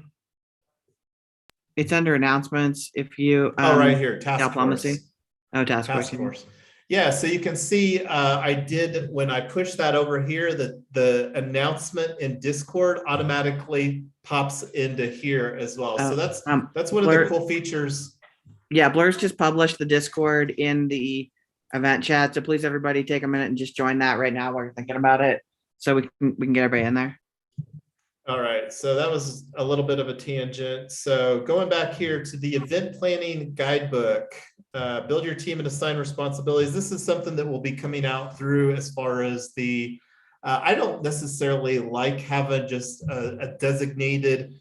It's under announcements. If you oh, right here, task diplomacy. force. Oh, task force. Yeah, so you can see I did, when I push that over here, the announcement in Discord automatically pops into here as well. So that's one of the cool features. Yeah, Blur's just published the Discord in the event chat. So please, everybody, take a minute and just join that right now while you're thinking about it, so we can get everybody in there. All right, so that was a little bit of a tangent. So going back here to the event planning guidebook, build your team and assign responsibilities. This is something that will be coming out through as far as the, I don't necessarily like having just a designated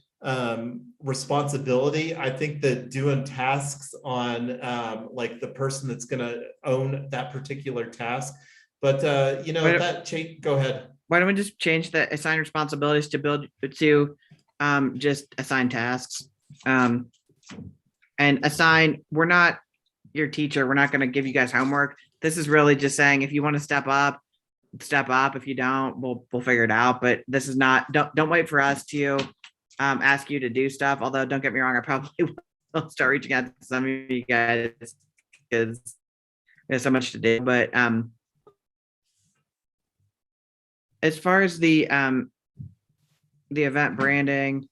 responsibility. I think that doing tasks on like the person that's going to own that particular task. But, you know, go ahead. Why don't we just change the assign responsibilities to just assign tasks and assign, we're not your teacher. We're not going to give you guys homework. This is really just saying, if you want to step up. If you don't, we'll figure it out. But this is not, don't wait for us to ask you to do stuff. Although don't get me wrong, I probably will start reaching out to some of you guys because there's so much to do. But as far as the event branding,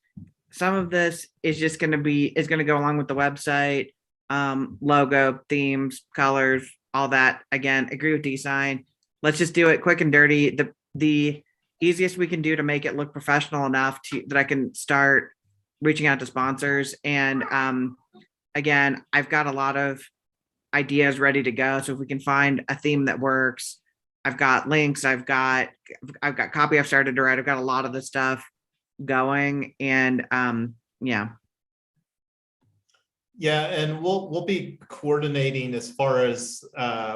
some of this is just going to go along with the website, logo, themes, colors, all that. Again, agree with design. Let's just do it quick and dirty. The easiest we can do to make it look professional enough that I can start reaching out to sponsors. And again, I've got a lot of ideas ready to go. So if we can find a theme that works, I've got links, I've got copy I've started to write. I've got a lot of this stuff going, and yeah. Yeah, and we'll be coordinating as far as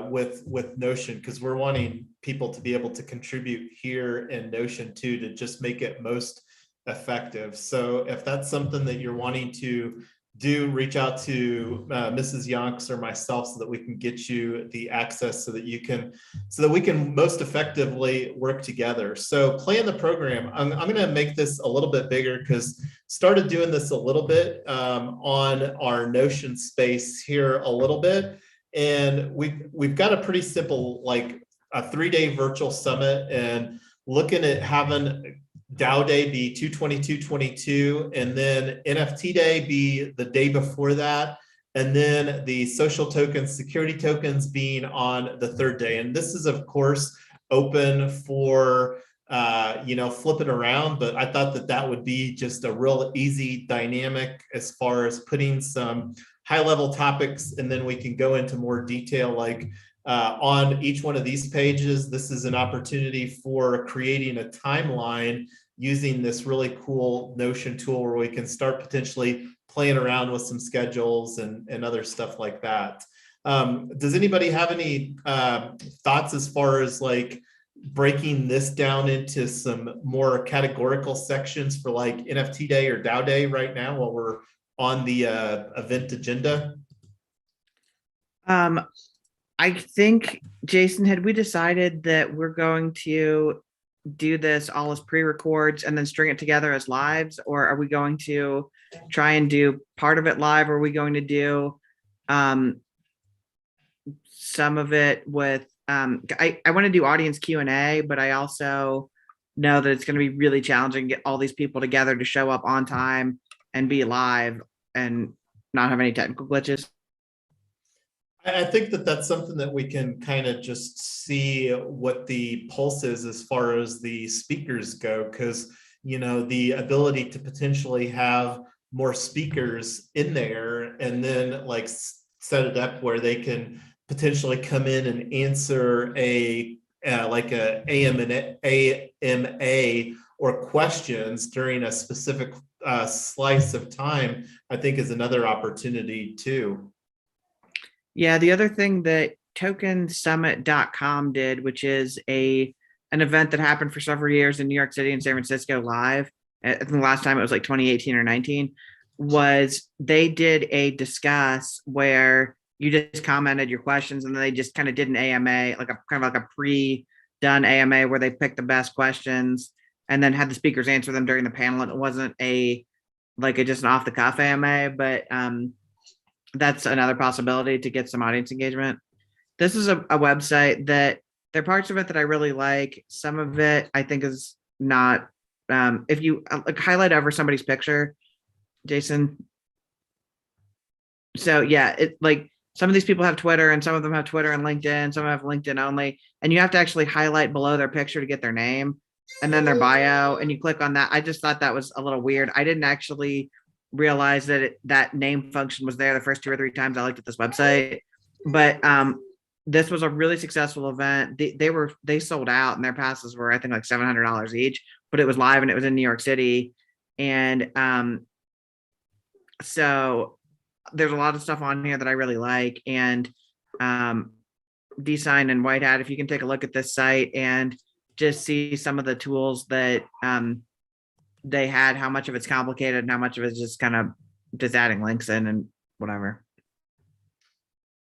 with Notion, because we're wanting people to be able to contribute here in Notion too, to just make it most effective. So if that's something that you're wanting to do, reach out to Mrs. Yonks or myself so that we can get you the access so that we can most effectively work together. So plan the program. I'm going to make this a little bit bigger because started doing this a little bit on our Notion space here a little bit. And we've got a pretty simple, like a 3-day virtual summit, and looking at having DAO Day be 2/22/22, and then NFT Day be the day before that, and then the social tokens, security tokens being on the 3rd day. And this is, of course, open for flipping around, but I thought that would be just a real easy dynamic as far as putting some high-level topics, and then we can go into more detail, like on each one of these pages. This is an opportunity for creating a timeline using this really cool Notion tool where we can start potentially playing around with some schedules and other stuff like that. Does anybody have any thoughts as far as like breaking this down into some more categorical sections for like NFT Day or DAO Day right now while we're on the event agenda? I think, Jason, had we decided that we're going to do this all as pre-records and then string it together as lives, or are we going to try and do part of it live, or are we going to do some of it with I want to do audience Q&A, but I also know that it's going to be really challenging to get all these people together to show up on time and be live and not have any technical glitches. I think that that's something that we can kind of just see what the pulse is as far as the speakers go, because, you know, the ability to potentially have more speakers in there and then like set it up where they can potentially come in and answer like a AMA or questions during a specific slice of time, I think is another opportunity too. Yeah, the other thing that tokensummit.com did, which is an event that happened for several years in New York City and San Francisco live, I think the last time it was like 2018 or 19, was they did a discuss where you just commented your questions and then they just kind of did an AMA, like a kind of like a pre-done AMA where they picked the best questions and then had the speakers answer them during the panel. And it wasn't just an off the cuff AMA, but that's another possibility to get some audience engagement. This is a website that there are parts of it that I really like. Some of it I think is not. If you highlight over somebody's picture, Jason. So yeah, it like some of these people have Twitter and some of them have Twitter and LinkedIn. Some have LinkedIn only, and you have to actually highlight below their picture to get their name and then their bio, and you click on that. I just thought that was a little weird. I didn't actually realize that that name function was there the first 2 or 3 times I looked at this website, but this was a really successful event. They sold out and their passes were I think like $700 each, but it was live and it was in New York City, and so there's a lot of stuff on here that I really like. And DSign and White Hat, if you can take a look at this site and just see some of the tools that they had, how much of it's complicated and how much of it's just kind of just adding links in and whatever.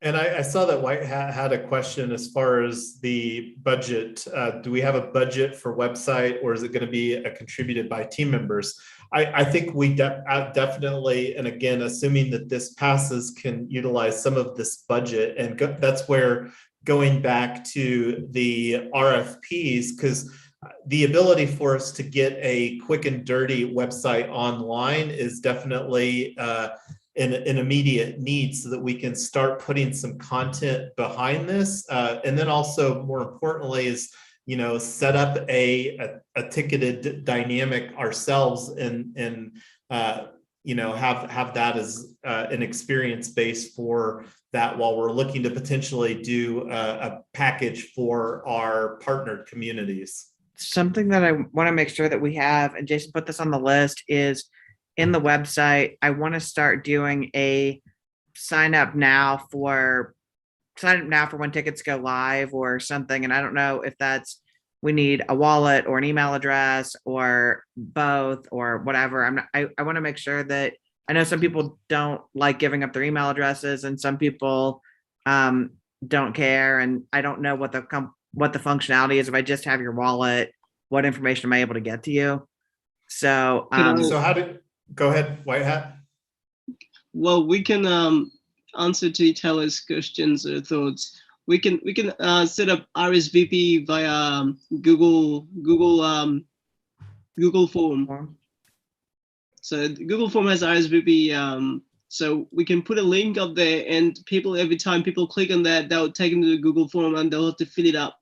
And I saw that White Hat had a question as far as the budget. Do we have a budget for website, or is it going to be contributed by team members? I think we definitely, and again, assuming that this passes, can utilize some of this budget. And that's where going back to the RFPs, because the ability for us to get a quick and dirty website online is definitely an immediate need, so that we can start putting some content behind this. And then also more importantly is, you know, set up a ticketed dynamic ourselves and you know, have that as an experience base for that while we're looking to potentially do a package for our partnered communities. Something that I want to make sure that we have, and Jason put this on the list, is in the website. I want to start doing a sign up now for when tickets go live or something. And I don't know if that's, we need a wallet or an email address or both or whatever. I want to make sure that, I know some people don't like giving up their email addresses and some people don't care. And I don't know what the functionality is. If I just have your wallet, what information am I able to get to you? So go ahead, White Hat. Well, we can answer to Taylor's questions or thoughts. We can set up RSVP via Google Form. So Google Form has RSVP. So we can put a link up there, and every time people click on that, they'll take them to the Google Form and they'll have to fill it up.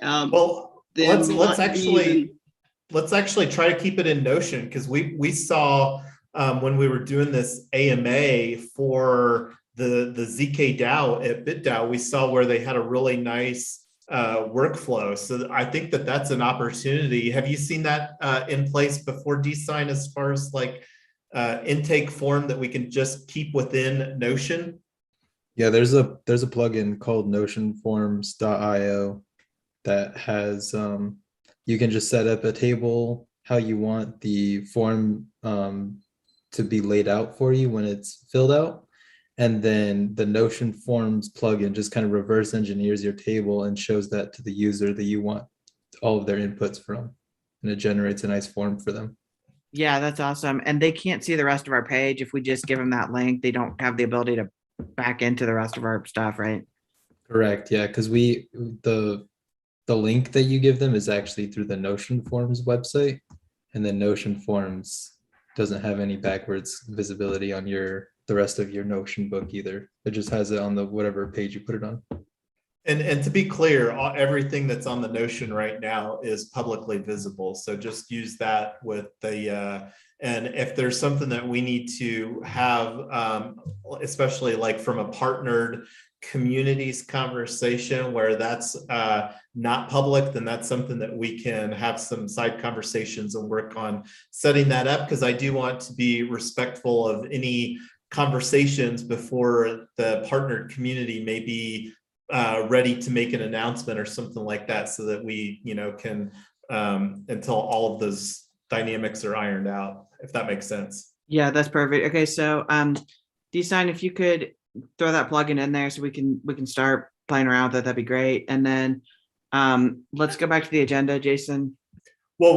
Well, let's actually try to keep it in Notion, because we saw when we were doing this AMA for the ZK DAO at BitDAO, we saw where they had a really nice workflow. So I think that that's an opportunity. Have you seen that in place before, DSign, as far as like intake form that we can just keep within Notion? Yeah, there's a plugin called notionforms.io that has you can just set up a table how you want the form to be laid out for you when it's filled out. And then the Notion Forms plugin just kind of reverse engineers your table and shows that to the user that you want all of their inputs from, and it generates a nice form for them. Yeah, that's awesome. And they can't see the rest of our page. If we just give them that link, they don't have the ability to back into the rest of our stuff, right? Correct. Yeah, because the link that you give them is actually through the Notion Forms website, and then Notion Forms doesn't have any backwards visibility on the rest of your Notion book either. It just has it on the whatever page you put it on. And to be clear, everything that's on the Notion right now is publicly visible. So just use that with the, and if there's something that we need to have, especially like from a partnered communities conversation where that's not public, then that's something that we can have some side conversations and work on setting that up. Because I do want to be respectful of any conversations before the partnered community may be ready to make an announcement or something like that, so that we, can until all of those dynamics are ironed out, if that makes sense. Yeah, that's perfect. Okay, so D-Sign, if you could throw that plugin in there so we can start playing around with it, that'd be great. And then let's go back to the agenda, Jason. Well,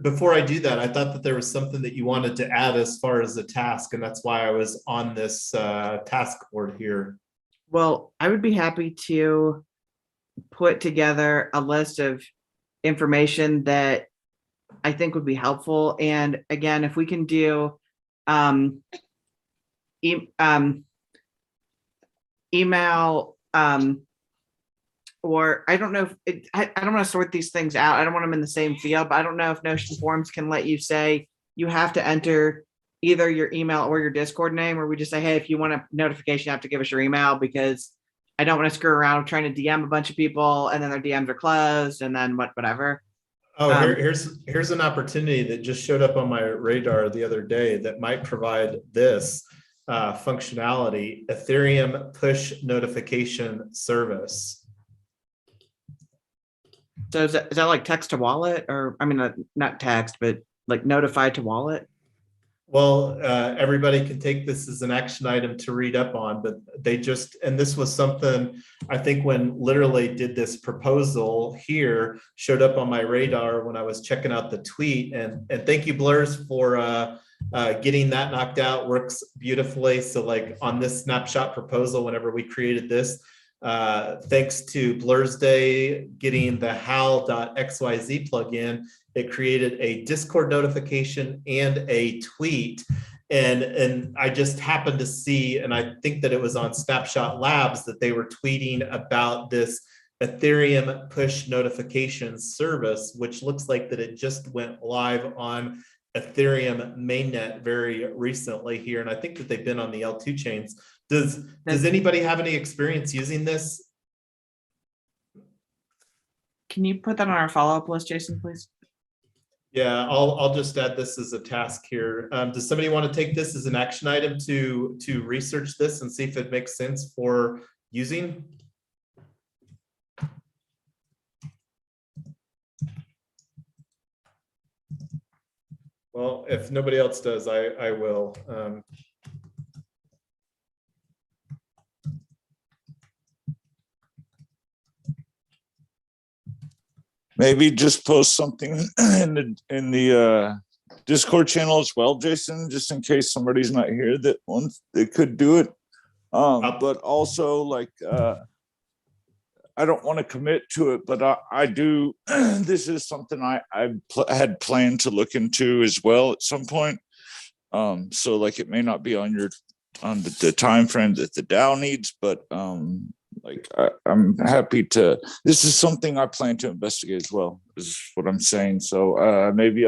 before I do that, I thought that there was something that you wanted to add as far as the task, and that's why I was on this task board here. Well, I would be happy to put together a list of information that I think would be helpful. And again, if we can do email, or I don't know if I don't want to sort these things out. I don't want them in the same field, but I don't know if Notion Forms can let you say you have to enter either your email or your Discord name, or we just say, hey, if you want a notification, you have to give us your email, because I don't want to screw around trying to DM a bunch of people and then their DMs are closed and then whatever. Oh, here's an opportunity that just showed up on my radar the other day that might provide this functionality: Ethereum push notification service. So is that like text to wallet, or I mean, not text, but like notify to wallet? Well, everybody can take this as an action item to read up on, but and this was something I think when literally did this proposal here showed up on my radar when I was checking out the tweet. And thank you, Blurs, for getting that knocked out. Works beautifully. So like on this snapshot proposal, whenever we created this, thanks to Blurs Day getting the hal.xyz plugin, it created a Discord notification and a tweet. And I just happened to see, and I think that it was on Snapshot Labs, that they were tweeting about this Ethereum push notifications service, which looks like that it just went live on Ethereum mainnet very recently here. And I think that they've been on the L2 chains. Does anybody have any experience using this? Can you put that on our follow-up list, Jason, please? Yeah, I'll just add this as a task here. Does somebody want to take this as an action item to research this and see if it makes sense for using? Well, if nobody else does, I will. Maybe just post something in the Discord channel as well, Jason, just in case somebody's not here that they could do it. But also, like, I don't want to commit to it, but I do. This is something I had planned to look into as well at some point. So like it may not be on the time frame that the DAO needs, but like I'm happy to. This is something I plan to investigate as well, is what I'm saying. So maybe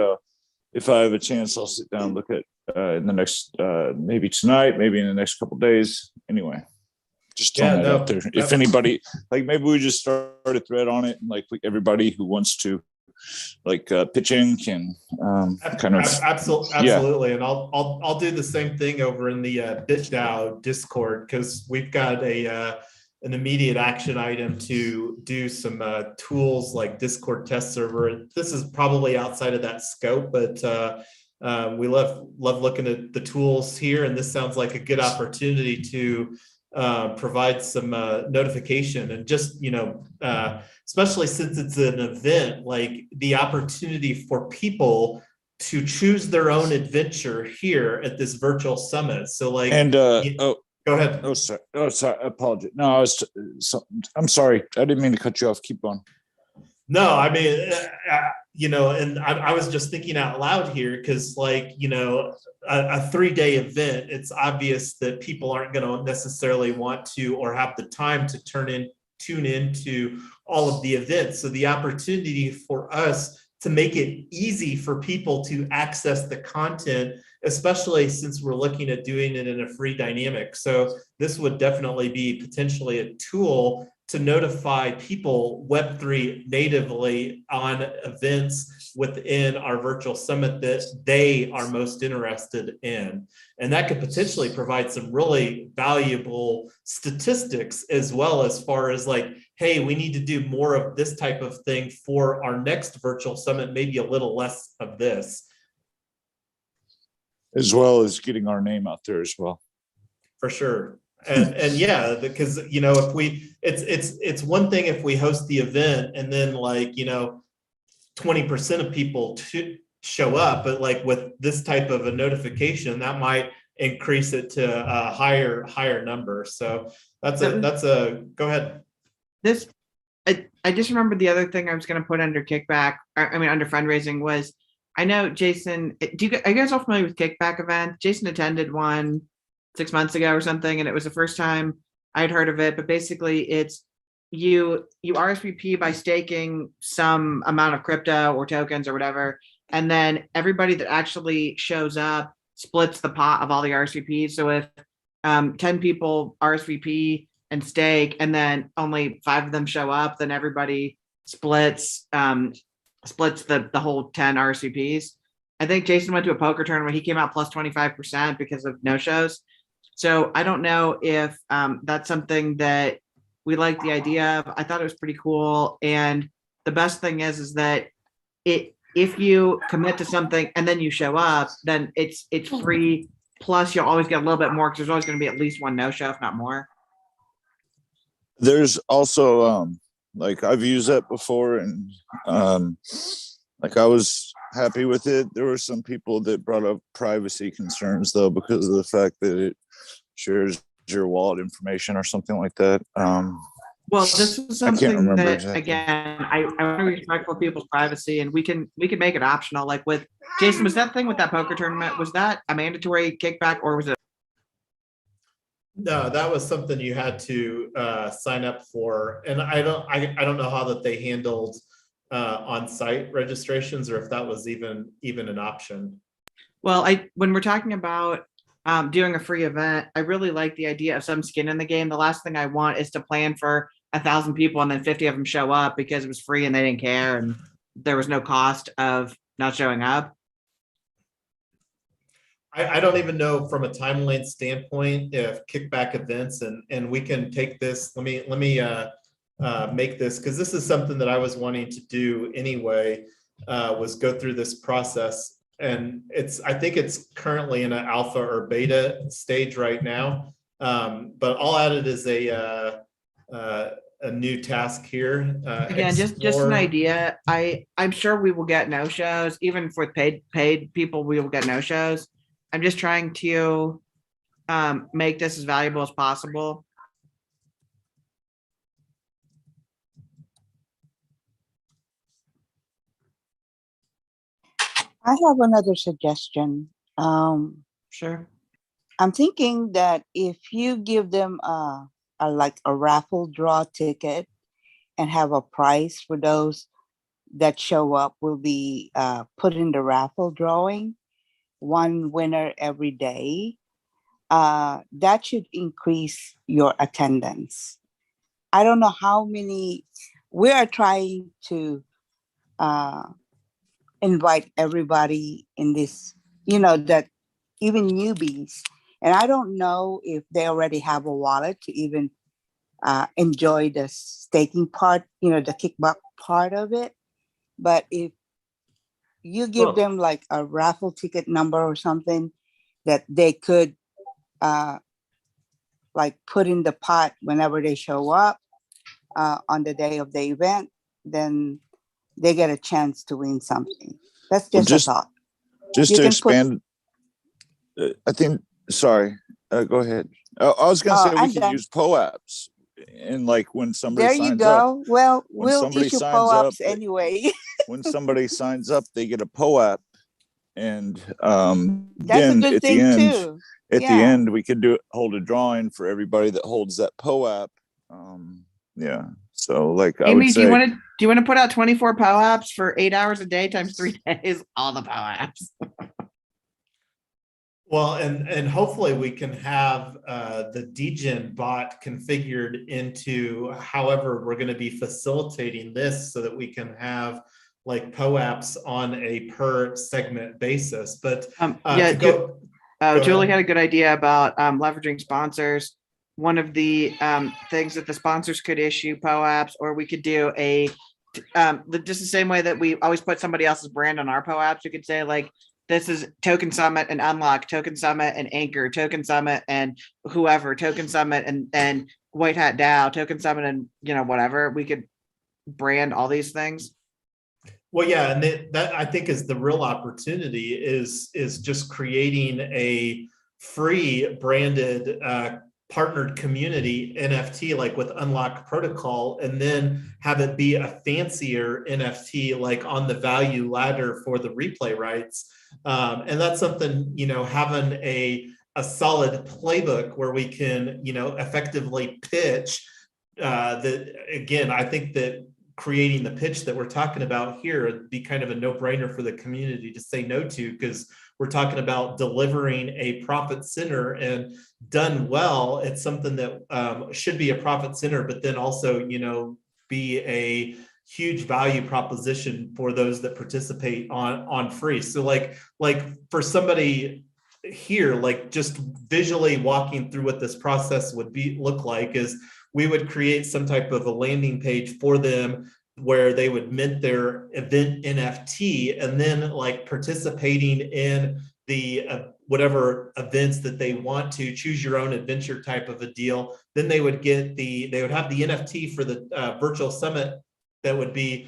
if I have a chance, I'll sit down and look at in the next maybe tonight, maybe in the next couple of days. Anyway, just throwing that out there. If anybody, like, maybe we just start a thread on it, and like everybody who wants to like pitch in can kind of absolutely. And I'll do the same thing over in the BitDAO Discord, because we've got an immediate action item to do some tools like Discord test server. This is probably outside of that scope, but we love looking at the tools here, and this sounds like a good opportunity to provide some notification, and just, especially since it's an event, like the opportunity for people to choose their own adventure here at this virtual summit. So like, And go ahead. Oh, sorry. Oh, sorry. I apologize. No, I'm sorry. I didn't mean to cut you off. Keep on. No, I mean, and I was just thinking out loud here, because like, a 3-day event, it's obvious that people aren't going to necessarily want to or have the time to tune into all of the events. So the opportunity for us to make it easy for people to access the content, especially since we're looking at doing it in a free dynamic. So this would definitely be potentially a tool to notify people Web3 natively on events within our virtual summit that they are most interested in. And that could potentially provide some really valuable statistics, as well, as far as like, hey, we need to do more of this type of thing for our next virtual summit, maybe a little less of this. As well as getting our name out there as well. For sure. And yeah, because if it's one thing if we host the event and then like 20% of people to show up, but like with this type of a notification, that might increase it to a higher number. So that's a go ahead. I just remembered the other thing I was going to put under kickback, under fundraising, was, I know Jason, are you guys all familiar with kickback events? Jason attended one 6 months ago or something, and it was the first time I'd heard of it. But basically, it's you RSVP by staking some amount of crypto or tokens or whatever, and then everybody that actually shows up splits the pot of all the RSVPs. So if 10 people RSVP and stake, and then only 5 of them show up, then everybody splits the whole 10 RSVPs. I think Jason went to a poker tournament. He came out plus 25% because of no-shows. So I don't know if that's something that we like the idea of. I thought it was pretty cool. And the best thing is that if you commit to something and then you show up, then it's free. Plus you'll always get a little bit more, because there's always going to be at least one no-show, if not more. There's also like I've used that before, and like I was happy with it. There were some people that brought up privacy concerns though, because of the fact that it shares your wallet information or something like that. Well, this is something that exactly. Again, I want to be respectful of people's privacy, and we can make it optional. Like with Jason, was that thing with that poker tournament, was that a mandatory kickback, or was it? No, that was something you had to sign up for, and I don't know how that they handled on-site registrations, or if that was even an option. Well, when we're talking about doing a free event, I really like the idea of some skin in the game. The last thing I want is to plan for 1,000 people and then 50 of them show up because it was free and they didn't care and there was no cost of not showing up. I don't even know from a timeline standpoint if kickback events, and we can take this. Let me make this, because this is something that I was wanting to do anyway, was go through this process. And I think it's currently in an alpha or beta stage right now. But I'll add it as a new task here. Again, just an idea. I'm sure we will get no-shows. Even for paid people, we will get no-shows. I'm just trying to make this as valuable as possible. I have another suggestion. Sure. I'm thinking that if you give them like a raffle draw ticket and have a prize for those that show up will be put in the raffle drawing, one winner every day, that should increase your attendance. I don't know how many, we are trying to invite everybody in this, that even newbies. And I don't know if they already have a wallet to even enjoy the staking part, the kickback part of it. But if you give them like a raffle ticket number or something that they could like put in the pot whenever they show up on the day of the event, then they get a chance to win something. That's Well, just a thought. Just You to can put- expand, I think, sorry, go ahead. I was going to say we I'm could done. use POAPs, and like when somebody There you signs up, go. Well, when we'll somebody issue signs up, POAPs anyway. when somebody signs up, they get a POAP, and That's a then good at the thing end, too. at the Yeah. end, we could hold a drawing for everybody that holds that POAP. Yeah. So like I would Amy, say, do you want to put out 24 POAPs for 8 hours a day times 3 days? All the POAPs. Well, and hopefully we can have the DGen bot configured into however we're going to be facilitating this so that we can have like POAPs on a per segment basis. But Yeah, go Julie ahead. had a good idea about leveraging sponsors. One of the things that the sponsors could issue POAPs, or we could do just the same way that we always put somebody else's brand on our POAPs. You could say like, this is Token Summit and Unlock, Token Summit and Anchor, Token Summit and whoever, Token Summit and White Hat DAO, Token Summit and whatever. We could brand all these things. Well, yeah, and that I think is the real opportunity is just creating a free branded partnered community NFT like with Unlock Protocol, and then have it be a fancier NFT like on the value ladder for the replay rights. And that's something, having a solid playbook where we can, effectively pitch that. Again, I think that creating the pitch that we're talking about here would be kind of a no-brainer for the community to say no to, because we're talking about delivering a profit center, and done well, it's something that should be a profit center, but then also, be a huge value proposition for those that participate on free. So like for somebody here, like just visually walking through what this process would look like is we would create some type of a landing page for them where they would mint their event NFT, and then like participating in the whatever events that they want to choose your own adventure type of a deal. Then they would have the NFT for the virtual summit that would be,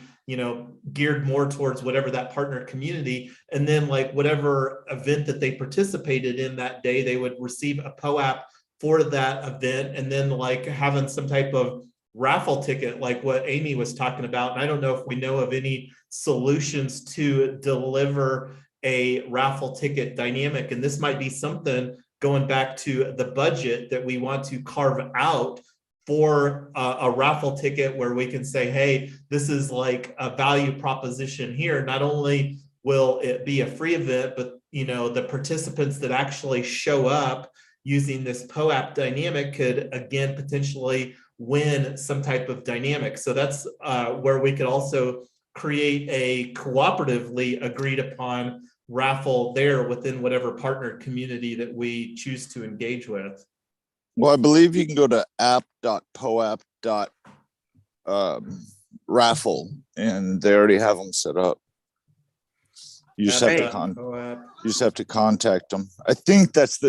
geared more towards whatever that partner community. And then like whatever event that they participated in that day, they would receive a POAP for that event, and then like having some type of raffle ticket like what Amy was talking about. And I don't know if we know of any solutions to deliver a raffle ticket dynamic, and this might be something going back to the budget that we want to carve out for a raffle ticket, where we can say, hey, this is like a value proposition here. Not only will it be a free event, but the participants that actually show up using this POAP dynamic could again potentially win some type of dynamic. So that's where we could also create a cooperatively agreed upon raffle there within whatever partner community that we choose to engage with. well, I believe you can go to app.poap.raffle, and they already have them set up. You just have to contact them. I think that's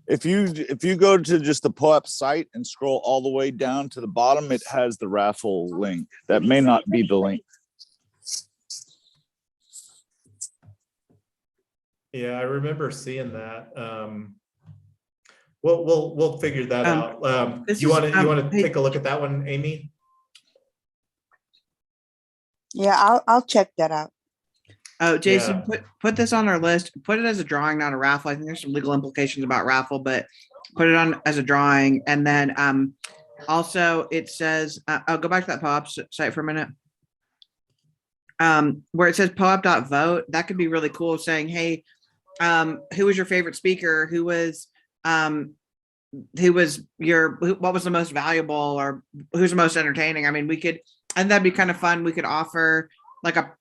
if you go to just the POAP site and scroll all the way down to the bottom, it has the raffle link. That may not be the link. Yeah, I remember seeing that. We'll figure that out. You want to take a look at that one, Amy? Yeah, I'll check that out. Oh, Jason, put this on our list. Put it as a drawing, not a raffle. I think there's some legal implications about raffle, but put it on as a drawing. And then also it says, I'll go back to that POAP site for a minute. Where it says POAP.vote, that could be really cool, saying, hey, who was your favorite speaker? Who was what was the most valuable, or who's the most entertaining? I mean, and that'd be kind of fun. We could offer like a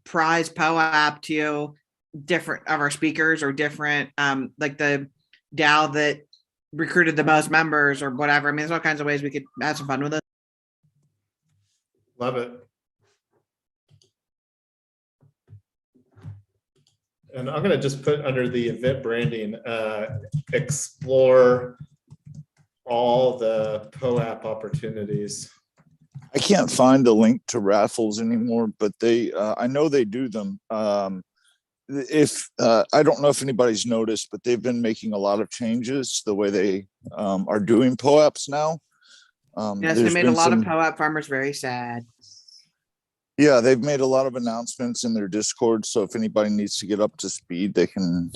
prize POAP to different of our speakers, or different like the DAO that recruited the most members or whatever. I mean, there's all kinds of ways we could have some fun with it. Love it. And I'm going to just put under the event branding, explore all the POAP opportunities. I can't find a link to raffles anymore, but they, I know they do them. If I don't know if anybody's noticed, but they've been making a lot of changes the way they are doing POAPs now. Yes, they there's made a been lot of some- POAP farmers very sad. Yeah, they've made a lot of announcements in their Discord. So if anybody needs to get up to speed, they can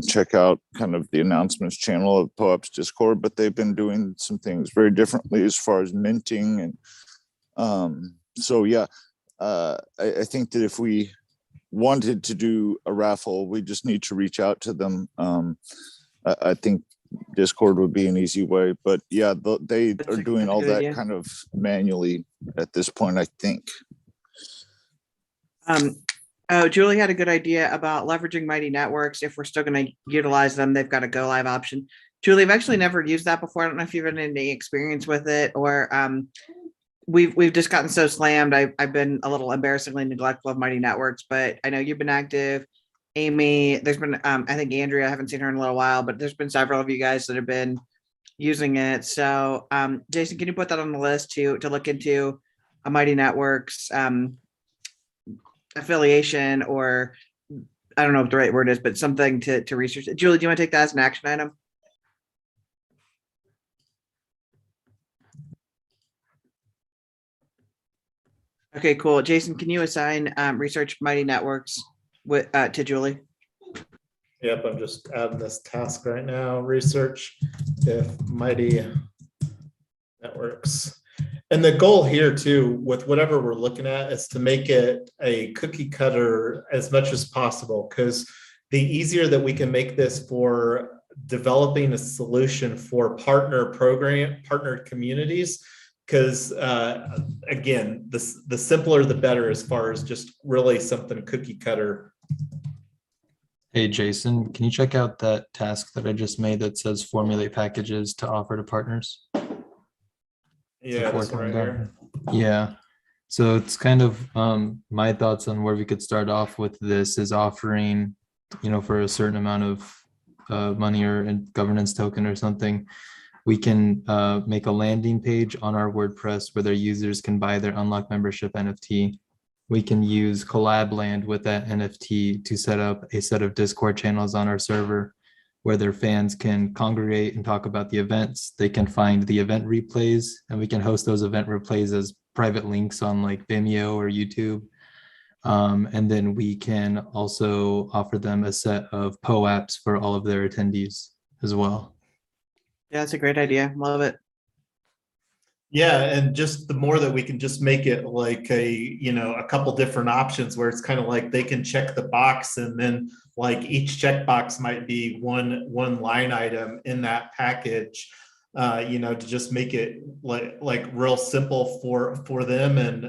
check out kind of the announcements channel of POAP's Discord. But they've been doing some things very differently as far as minting. And so, yeah, I think that if we wanted to do a raffle, we just need to reach out to them. I think Discord would be an easy way. But yeah, they are doing all that kind of manually at this point, I think. Oh, Julie had a good idea about leveraging Mighty Networks. If we're still going to utilize them, they've got a go live option. Julie, I've actually never used that before. I don't know if you've had any experience with it, or we've just gotten so slammed. I've been a little embarrassingly neglectful of Mighty Networks, but I know you've been active. Amy, there's been I think Andrea, I haven't seen her in a little while, but there's been several of you guys that have been using it. So Jason, can you put that on the list to look into a Mighty Networks affiliation, or I don't know what the right word is, but something to research. Julie, do you want to take that as an action item? Okay, cool. Jason, can you assign research Mighty Networks with to Julie? Yep, I'm just adding this task right now. Research if Mighty Networks. And the goal here too, with whatever we're looking at, is to make it a cookie cutter as much as possible, because the easier that we can make this for developing a solution for partner communities, because again, the simpler the better as far as just really something cookie cutter. Hey, Jason, can you check out that task that I just made that says formulate packages to offer to partners? Yeah, this one right here. Yeah. So it's kind of my thoughts on where we could start off with this is offering, for a certain amount of money or a governance token or something, we can make a landing page on our WordPress where their users can buy their unlock membership NFT. We can use Collabland with that NFT to set up a set of Discord channels on our server where their fans can congregate and talk about the events. They can find the event replays, and we can host those event replays as private links on like Vimeo or YouTube. And then we can also offer them a set of POAPs for all of their attendees as well. Yeah, that's a great idea. Love it. Yeah, and just the more that we can just make it like a couple different options where it's kind of like they can check the box, and then like each checkbox might be one line item in that package, to just make it like real simple for them. And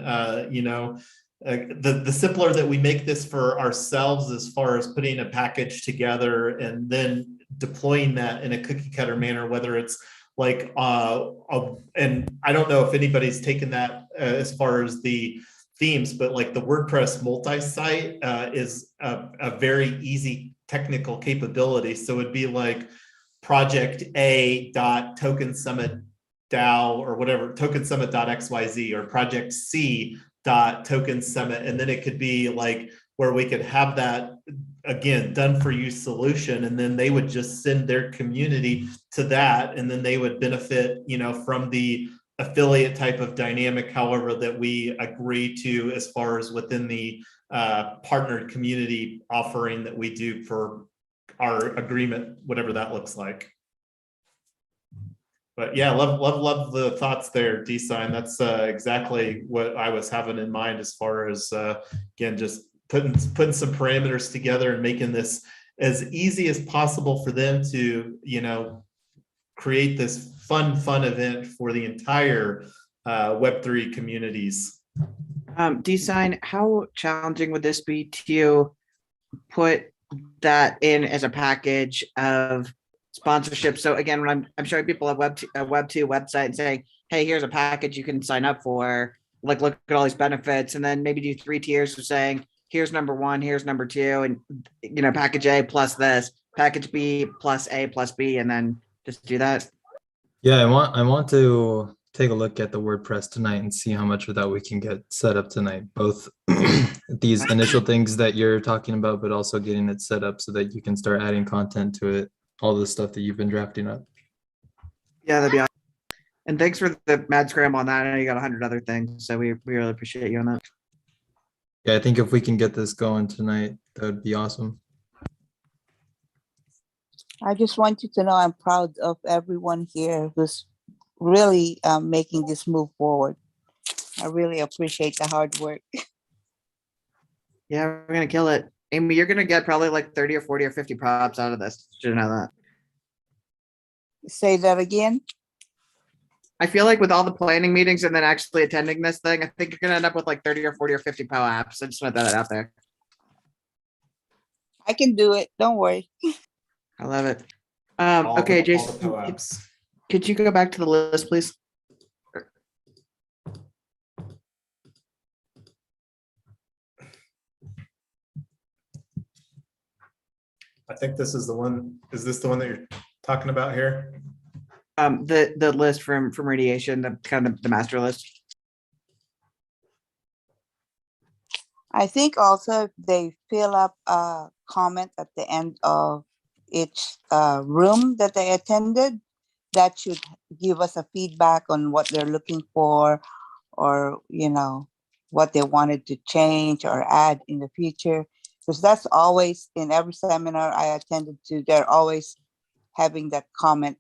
the simpler that we make this for ourselves as far as putting a package together and then deploying that in a cookie cutter manner, whether it's like and I don't know if anybody's taken that as far as the themes, but like the WordPress multi-site is a very easy technical capability. So it'd be like project A dot token summit DAO or whatever, token summit.xyz, or project C dot token summit, and then it could be like where we could have that again done for you solution, and then they would just send their community to that, and then they would benefit from the affiliate type of dynamic, however that we agree to as far as within the partnered community offering that we do for our agreement, whatever that looks like. But yeah, love the thoughts there, D-Sign. That's exactly what I was having in mind as far as again, just putting some parameters together and making this as easy as possible for them to, create this fun event for the entire Web3 communities. D-Sign, how challenging would this be to put that in as a package of sponsorship? So again, when I'm showing people a Web2 website and saying, hey, here's a package you can sign up for, like look at all these benefits, and then maybe do 3 tiers of saying, here's number one, here's number two, and package A plus this, package B plus A plus B, and then just do that. Yeah, I want to take a look at the WordPress tonight and see how much of that we can get set up tonight. Both these initial things that you're talking about, but also getting it set up so that you can start adding content to it, all the stuff that you've been drafting up. Yeah, that'd be awesome. And thanks for the mad scramble on that. I know you got 100 other things, so we really appreciate you on that. Yeah, I think if we can get this going tonight, that would be awesome. I just want you to know I'm proud of everyone here who's really making this move forward. I really appreciate the hard work. Yeah, we're gonna kill it. Amy, you're gonna get probably like 30 or 40 or 50 props out of this. Should know that. Say that again. I feel like with all the planning meetings and then actually attending this thing, I think you're gonna end up with like 30 or 40 or 50 POW apps. I just want to throw that out there. I can do it. Don't worry. I love it. Okay, Jason, could you go back to the list, please? I think this is the one. Is this the one that you're talking about here? The list from radiation, the kind of the master list. I think also if they fill up a comment at the end of each room that they attended, that should give us a feedback on what they're looking for, or what they wanted to change or add in the future. Because that's always in every seminar I attended to, they're always having that comment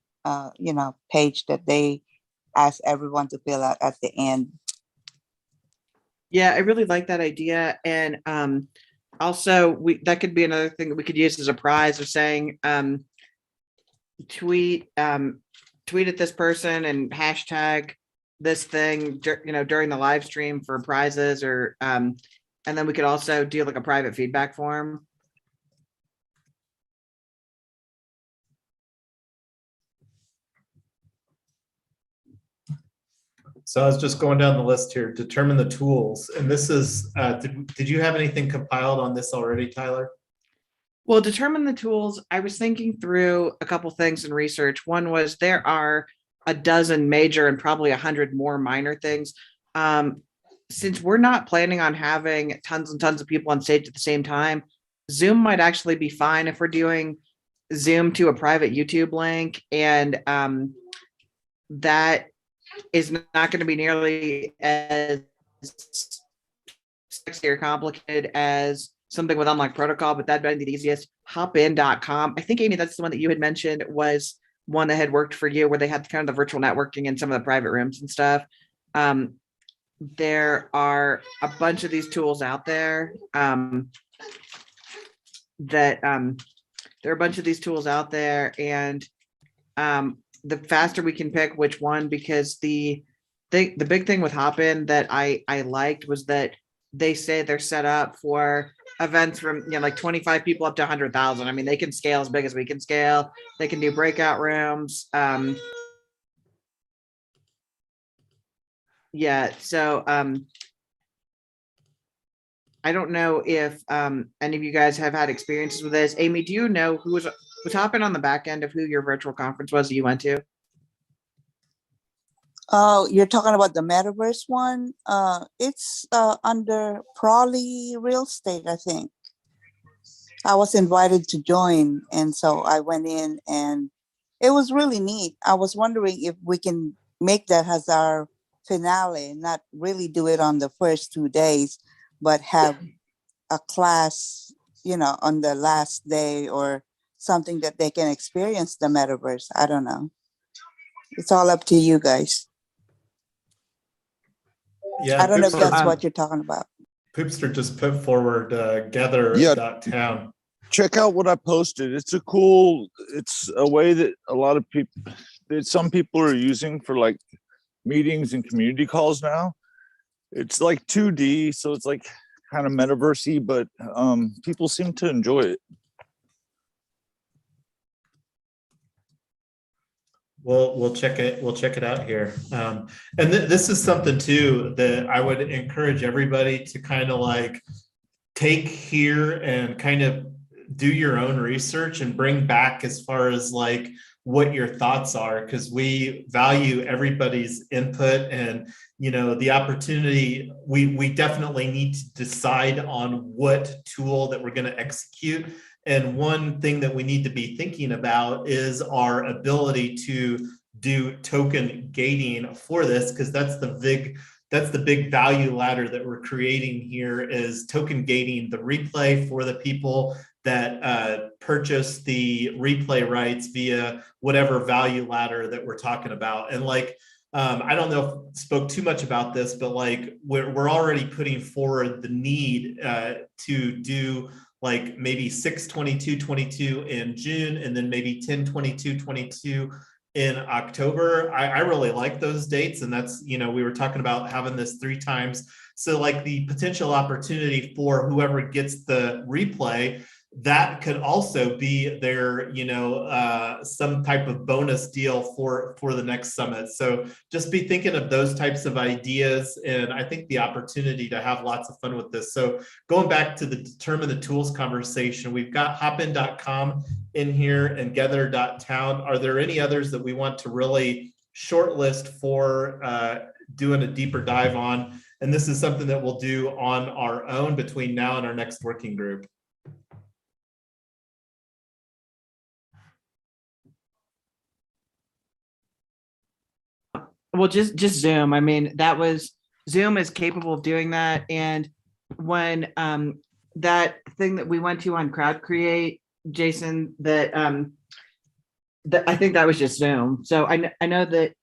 page that they ask everyone to fill out at the end. Yeah, I really like that idea. And also that could be another thing that we could use as a prize of saying tweet at this person and hashtag this thing during the live stream for prizes, or and then we could also do like a private feedback form. So I was just going down the list here. Determine the tools, and this is. Did you have anything compiled on this already, Tyler? Well, determine the tools. I was thinking through a couple things in research. One was there are a dozen major and probably 100 more minor things. Since we're not planning on having tons and tons of people on stage at the same time, Zoom might actually be fine if we're doing Zoom to a private YouTube link, and that is not going to be nearly as sexy or complicated as something with Unlock Protocol, but that'd be the easiest. Hopin.com. I think, Amy, that's the one that you had mentioned was one that had worked for you, where they had kind of the virtual networking in some of the private rooms and stuff. There are a bunch of these tools out there and the faster we can pick which one, because the big thing with Hopin that I liked was that they say they're set up for events from like 25 people up to 100,000. I mean, they can scale as big as we can scale. They can do breakout rooms. Yeah, so I don't know if any of you guys have had experiences with this. Amy, do you know who was Hopin on the back end of who your virtual conference was that you went to? Oh, you're talking about the metaverse one? It's under Prawley Real Estate, I think. I was invited to join, and so I went in, and it was really neat. I was wondering if we can make that as our finale, not really do it on the first 2 days, but have a class, on the last day or something that they can experience the metaverse. I don't know. It's all up to you guys. Yeah, I don't know if that's what you're talking about. Poopster just put forward gather.town. Check out what I posted. It's a way that a lot of people, that some people are using for like meetings and community calls now. It's like 2D, so it's like kind of metaversey, but people seem to enjoy it. We'll check it out here. And this is something too that I would encourage everybody to kind of like take here and kind of do your own research and bring back as far as like what your thoughts are, because we value everybody's input. And the opportunity, we definitely need to decide on what tool that we're going to execute. And one thing that we need to be thinking about is our ability to do token gating for this, because that's the big value ladder that we're creating here, is token gating the replay for the people that purchase the replay rights via whatever value ladder that we're talking about. And like, I don't know if I spoke too much about this, but like we're already putting forward the need to do like maybe 6/22/22 in June, and then maybe 10/22/22 in October. I really like those dates. And that's, we were talking about having this 3 times. So like the potential opportunity for whoever gets the replay, that could also be their, some type of bonus deal for the next summit. So just be thinking of those types of ideas. And I think the opportunity to have lots of fun with this. So going back to the determine the tools conversation, we've got hopin.com in here and gather.town. Are there any others that we want to really shortlist for doing a deeper dive on? And this is something that we'll do on our own between now and our next working group. Well, just Zoom. I mean, Zoom is capable of doing that. And when that thing that we went to on Crowd Create, Jason, that I think that was just Zoom. So I know that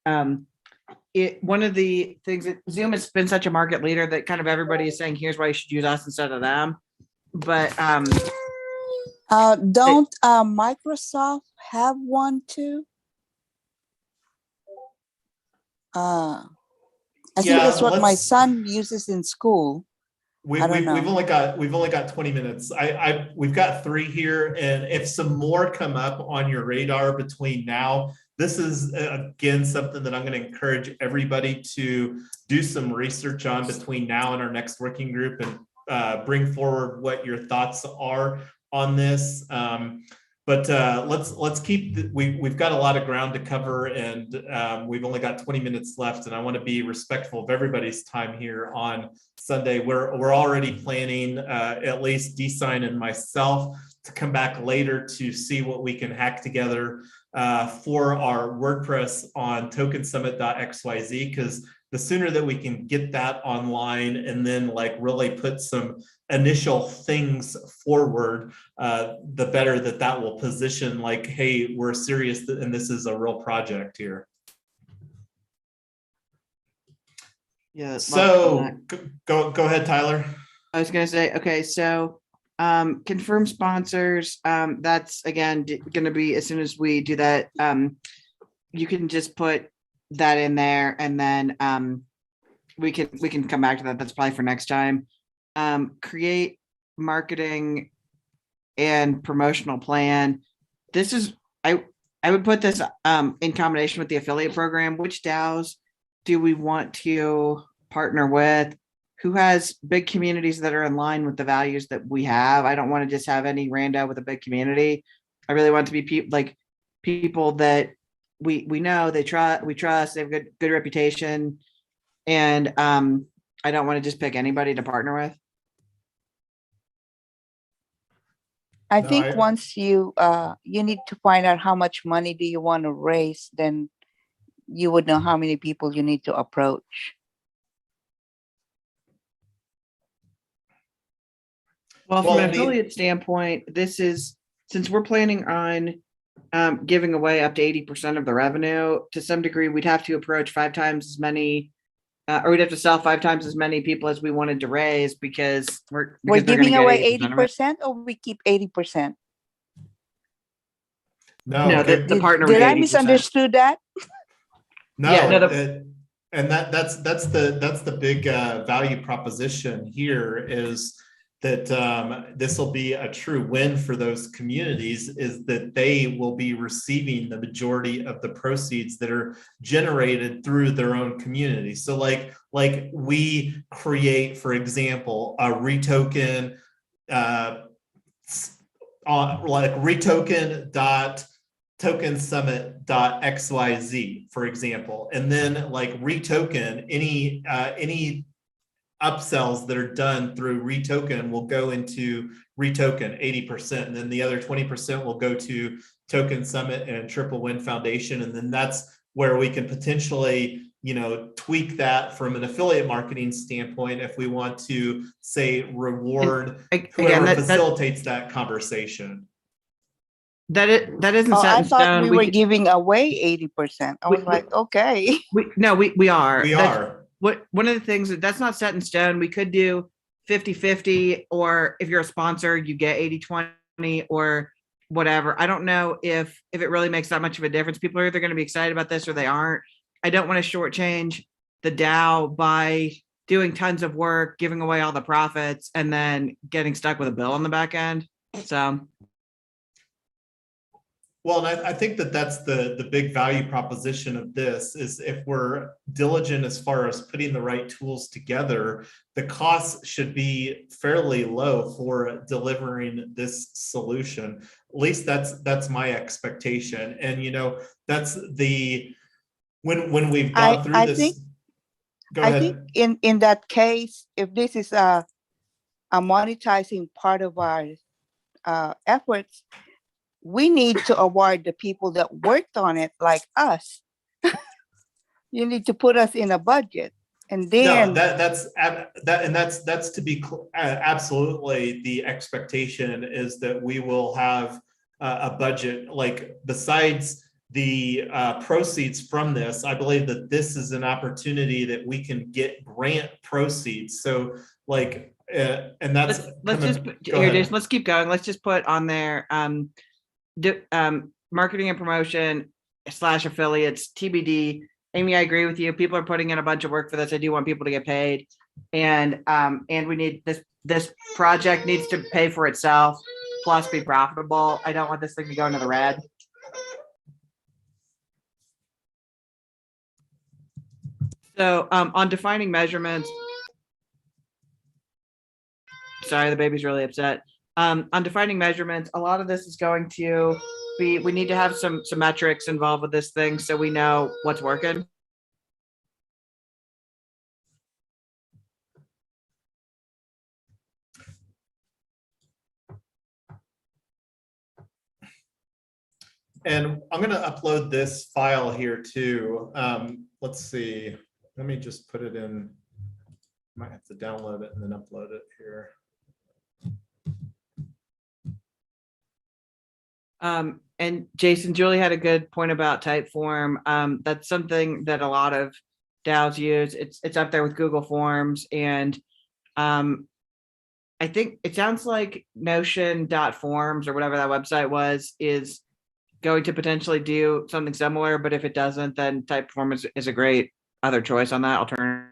one of the things that Zoom has been such a market leader that kind of everybody is saying, here's why you should use us instead of them. But don't Microsoft have one too? I think that's what my son uses in school. We've only got 20 minutes. We've got 3 here, and if some more come up on your radar between now, this is again something that I'm going to encourage everybody to do some research on between now and our next working group, and bring forward what your thoughts are on this. But let's keep, we've got a lot of ground to cover, and we've only got 20 minutes left, and I want to be respectful of everybody's time here on Sunday. We're already planning, at least D-Sign and myself, to come back later to see what we can hack together for our WordPress on tokensummit.xyz, because the sooner that we can get that online and then like really put some initial things forward, the better that will position like, hey, we're serious and this is a real project here. Yeah. So go ahead, Tyler. I was going to say, okay, so confirm sponsors. That's again going to be as soon as we do that. You can just put that in there, and then we can come back to that. That's probably for next time. Create marketing and promotional plan. This is I would put this in combination with the affiliate program. Which DAOs do we want to partner with? Who has big communities that are in line with the values that we have? I don't want to just have any rando with a big community. I really want it to be people that we know, we trust, they have good reputation. And I don't want to just pick anybody to partner with. I think once you need to find out how much money do you want to raise, then you would know how many people you need to approach. Well, from an affiliate standpoint, this is, since we're planning on giving away up to 80% of the revenue, to some degree, we'd have to approach 5 times as many, or we'd have to sell 5 times as many people as we wanted to raise, because we're giving away 80%, or we keep 80%. No, the partner. Did I misunderstood that? No, yeah, and that's the big value proposition here, is that this will be a true win for those communities, is that they will be receiving the majority of the proceeds that are generated through their own community. So like we create, for example, a retoken like retoken.tokensummit.xyz, for example, and then like retoken any upsells that are done through retoken will go into retoken 80%, and then the other 20% will go to Token Summit and Triple Win Foundation, and then that's where we can potentially, you know, tweak that from an affiliate marketing standpoint if we want to, say, reward whoever facilitates that conversation. That isn't Oh, set I in thought stone. we were giving away 80%. I was like, okay. We are. We are. One of the things that's not set in stone. We could do 50-50, or if you're a sponsor, you get 80-20 or whatever. I don't know if it really makes that much of a difference. People are either going to be excited about this or they aren't. I don't want to shortchange the DAO by doing tons of work, giving away all the profits, and then getting stuck with a bill on the back end. So. Well, and I think that that's the big value proposition of this is if we're diligent as far as putting the right tools together, the costs should be fairly low for delivering this solution. At least that's my expectation. And, you know, that's the, when we've gone through this. Go ahead. I think in that case, if this is a monetizing part of our efforts, we need to award the people that worked on it, like us. You need to put us in a budget, and then that's to be absolutely the expectation is that we will have a budget. Like besides the proceeds from this, I believe that this is an opportunity that we can get grant proceeds. So like, and that's let's keep going. Let's just put on there. Marketing and promotion / affiliates TBD. Amy, I agree with you. People are putting in a bunch of work for this. I do want people to get paid, and we need this project needs to pay for itself plus be profitable. I don't want this thing to go into the red. So on defining measurements, sorry, the baby's really upset. On defining measurements, a lot of this is going to be, we need to have some metrics involved with this thing so we know what's working. And I'm going to upload this file here too. Let's see. Let me just put it in. Might have to download it and then upload it here. And Jason, Julie had a good point about Typeform. That's something that a lot of DAOs use. It's up there with Google Forms, and I think it sounds like Notion.forms or whatever that website was is going to potentially do something similar. But if it doesn't, then Typeform is a great other choice on that alternative.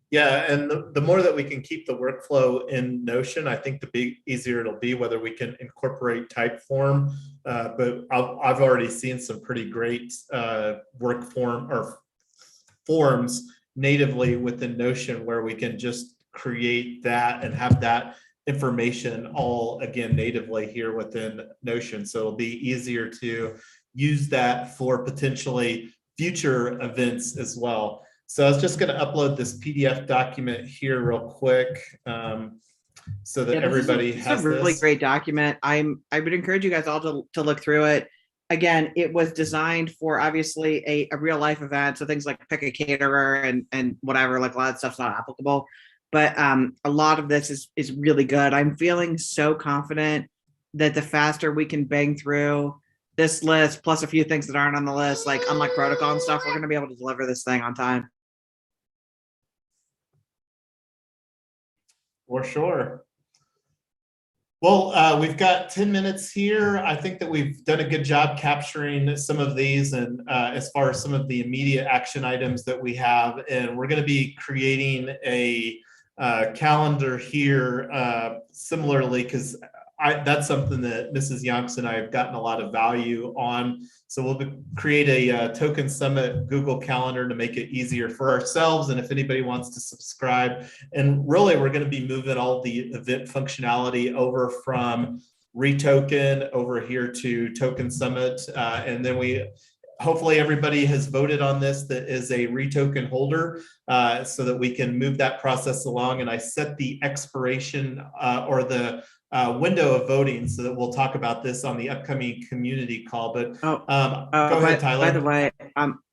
Yeah, and the more that we can keep the workflow in Notion, I think the easier it'll be, whether we can incorporate Typeform. But I've already seen some pretty great work form or forms natively within Notion where we can just create that and have that information all again natively here within Notion. So it'll be easier to use that for potentially future events as well. So I was just going to upload this PDF document here real quick so that everybody has a really great document. I would encourage you guys all to look through it. Again, it was designed for obviously a real life event. So things like pick a caterer and whatever, like a lot of stuff's not applicable. But a lot of this is really good. I'm feeling so confident that the faster we can bang through this list, plus a few things that aren't on the list, like unlock protocol and stuff, we're going to be able to deliver this thing on time. For sure. Well, we've got 10 minutes here. I think that we've done a good job capturing some of these and as far as some of the immediate action items that we have. And we're going to be creating a calendar here similarly, because that's something that Mrs. Yonks and I have gotten a lot of value on. So we'll create a Token Summit Google Calendar to make it easier for ourselves. And if anybody wants to subscribe, and really we're going to be moving all the event functionality over from Retoken over here to Token Summit. And then hopefully everybody has voted on this that is a Retoken holder, so that we can move that process along. And I set the expiration or the window of voting so that we'll talk about this on the upcoming community call. But go ahead, Tyler. By the way,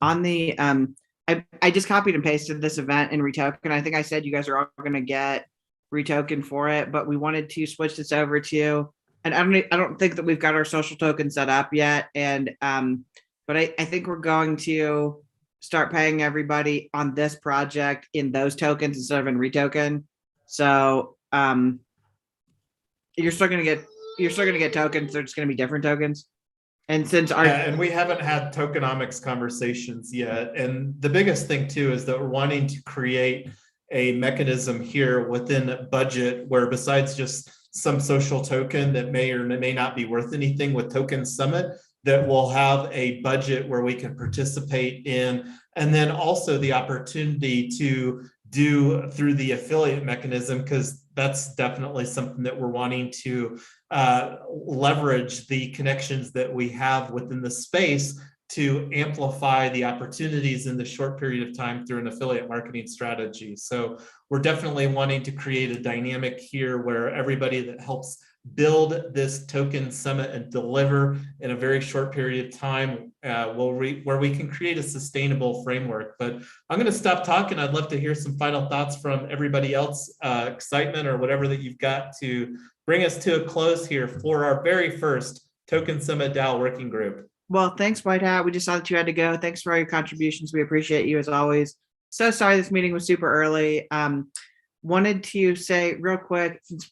on the I just copied and pasted this event in Retoken. I think I said you guys are all going to get Retoken for it, but we wanted to switch this over to, and I don't think that we've got our social token set up yet, and but I think we're going to start paying everybody on this project in those tokens instead of in Retoken. So you're still gonna get tokens. They're just gonna be different tokens. And since and we haven't had tokenomics conversations yet. And the biggest thing too is that we're wanting to create a mechanism here within budget where, besides just some social token that may or may not be worth anything with Token Summit, that we'll have a budget where we can participate in, and then also the opportunity to do through the affiliate mechanism, because that's definitely something that we're wanting to leverage the connections that we have within the space to amplify the opportunities in the short period of time through an affiliate marketing strategy. So we're definitely wanting to create a dynamic here where everybody that helps build this Token Summit and deliver in a very short period of time where we can create a sustainable framework. But I'm going to stop talking. I'd love to hear some final thoughts from everybody else, excitement or whatever that you've got to bring us to a close here for our very first Token Summit DAO working group. Well, thanks, White Hat. We just saw that you had to go. Thanks for all your contributions. We appreciate you as always. So sorry this meeting was super early. Wanted to say real quick, since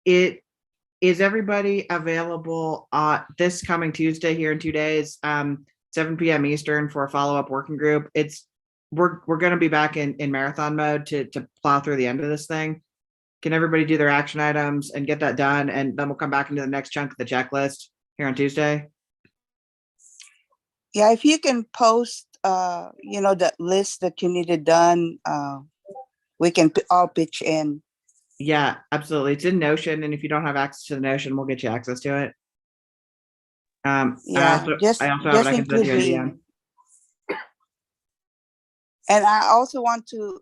is everybody available this coming Tuesday here in 2 days, 7 p.m. Eastern for a follow-up working group? We're going to be back in marathon mode to plow through the end of this thing. Can everybody do their action items and get that done? And then we'll come back into the next chunk of the checklist here on Tuesday. Yeah, if you can post, the list that you needed done, we can all pitch in. Yeah, absolutely. It's in Notion, and if you don't have access to the Notion, we'll get you access to it. Yeah, just include me. And I also want to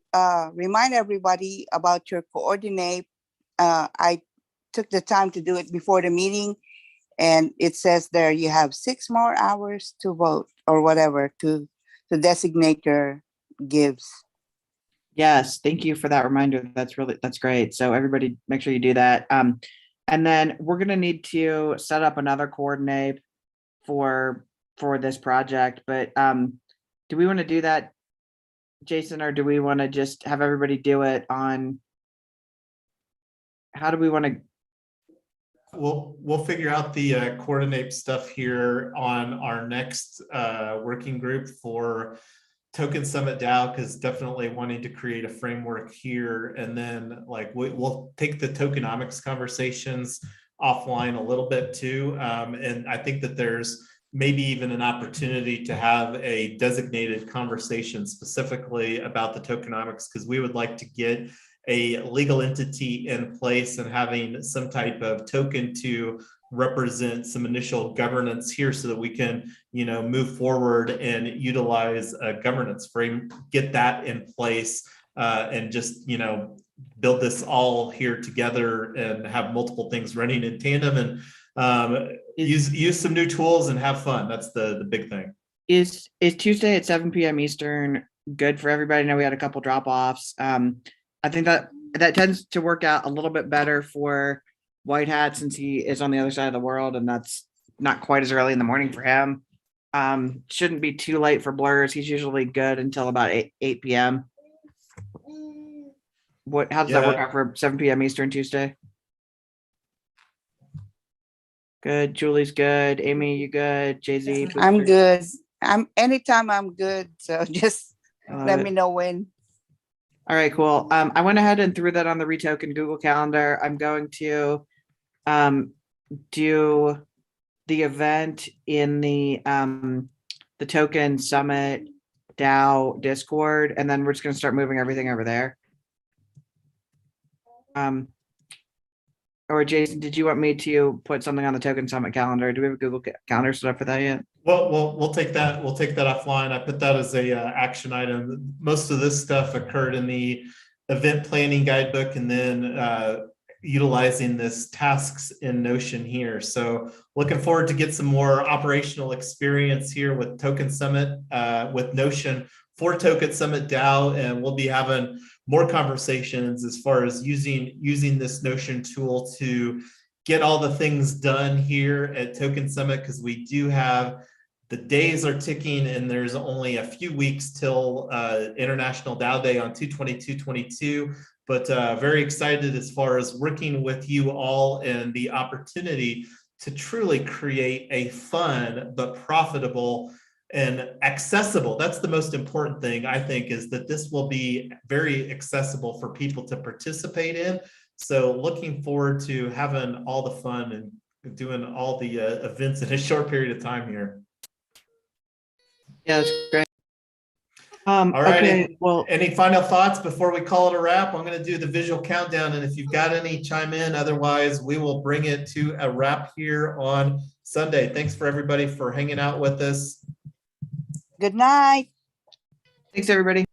remind everybody about your coordinate. I took the time to do it before the meeting, and it says there you have 6 more hours to vote or whatever to designate your gives. Yes, thank you for that reminder. That's great. So everybody make sure you do that. And then we're gonna need to set up another coordinate for this project. But do we want to do that, Jason, or do we want to just have everybody do it on? How do we want to? We'll figure out the coordinate stuff here on our next working group for Token Summit DAO, because definitely wanting to create a framework here, and then we'll take the tokenomics conversations offline a little bit too, and I think that there's maybe even an opportunity to have a designated conversation specifically about the tokenomics, because we would like to get a legal entity in place and having some type of token to represent some initial governance here so that we can, move forward and utilize a governance frame, get that in place, and just, build this all here together and have multiple things running in tandem and use some new tools and have fun. That's the big thing. Is Tuesday at 7 p.m. Eastern good for everybody? I know we had a couple drop-offs. I think that tends to work out a little bit better for White Hat since he is on the other side of the world, and that's not quite as early in the morning for him. Shouldn't be too late for Blurs. He's usually good until about 8 p.m. How does that work out for 7 p.m. Eastern Tuesday? Good. Julie's good. Amy, you good? Jay-Z? I'm good. Anytime I'm good. So just let me know when. All right, cool. I went ahead and threw that on the Retoken Google Calendar. I'm going to do the event in the Token Summit DAO Discord, and then we're just gonna start moving everything over there. Or Jason, did you want me to put something on the Token Summit calendar? Do we have a Google Calendar set up for that yet? Well, we'll take that. We'll take that offline. I put that as a action item. Most of this stuff occurred in the event planning guidebook, and then utilizing this tasks in Notion here. So looking forward to get some more operational experience here with Token Summit, with Notion for Token Summit DAO, and we'll be having more conversations as far as using this Notion tool to get all the things done here at Token Summit, because we do have the days are ticking and there's only a few weeks till International DAO Day on 2/22/22. But very excited as far as working with you all and the opportunity to truly create a fun but profitable and accessible. That's the most important thing, I think, is that this will be very accessible for people to participate in. So looking forward to having all the fun and doing all the events in a short period of time here. Yeah, that's great. All right. Okay, well, Any final thoughts before we call it a wrap? I'm going to do the visual countdown, and if you've got any, chime in. Otherwise, we will bring it to a wrap here on Sunday. Thanks for everybody for hanging out with us. Good night. thanks, everybody.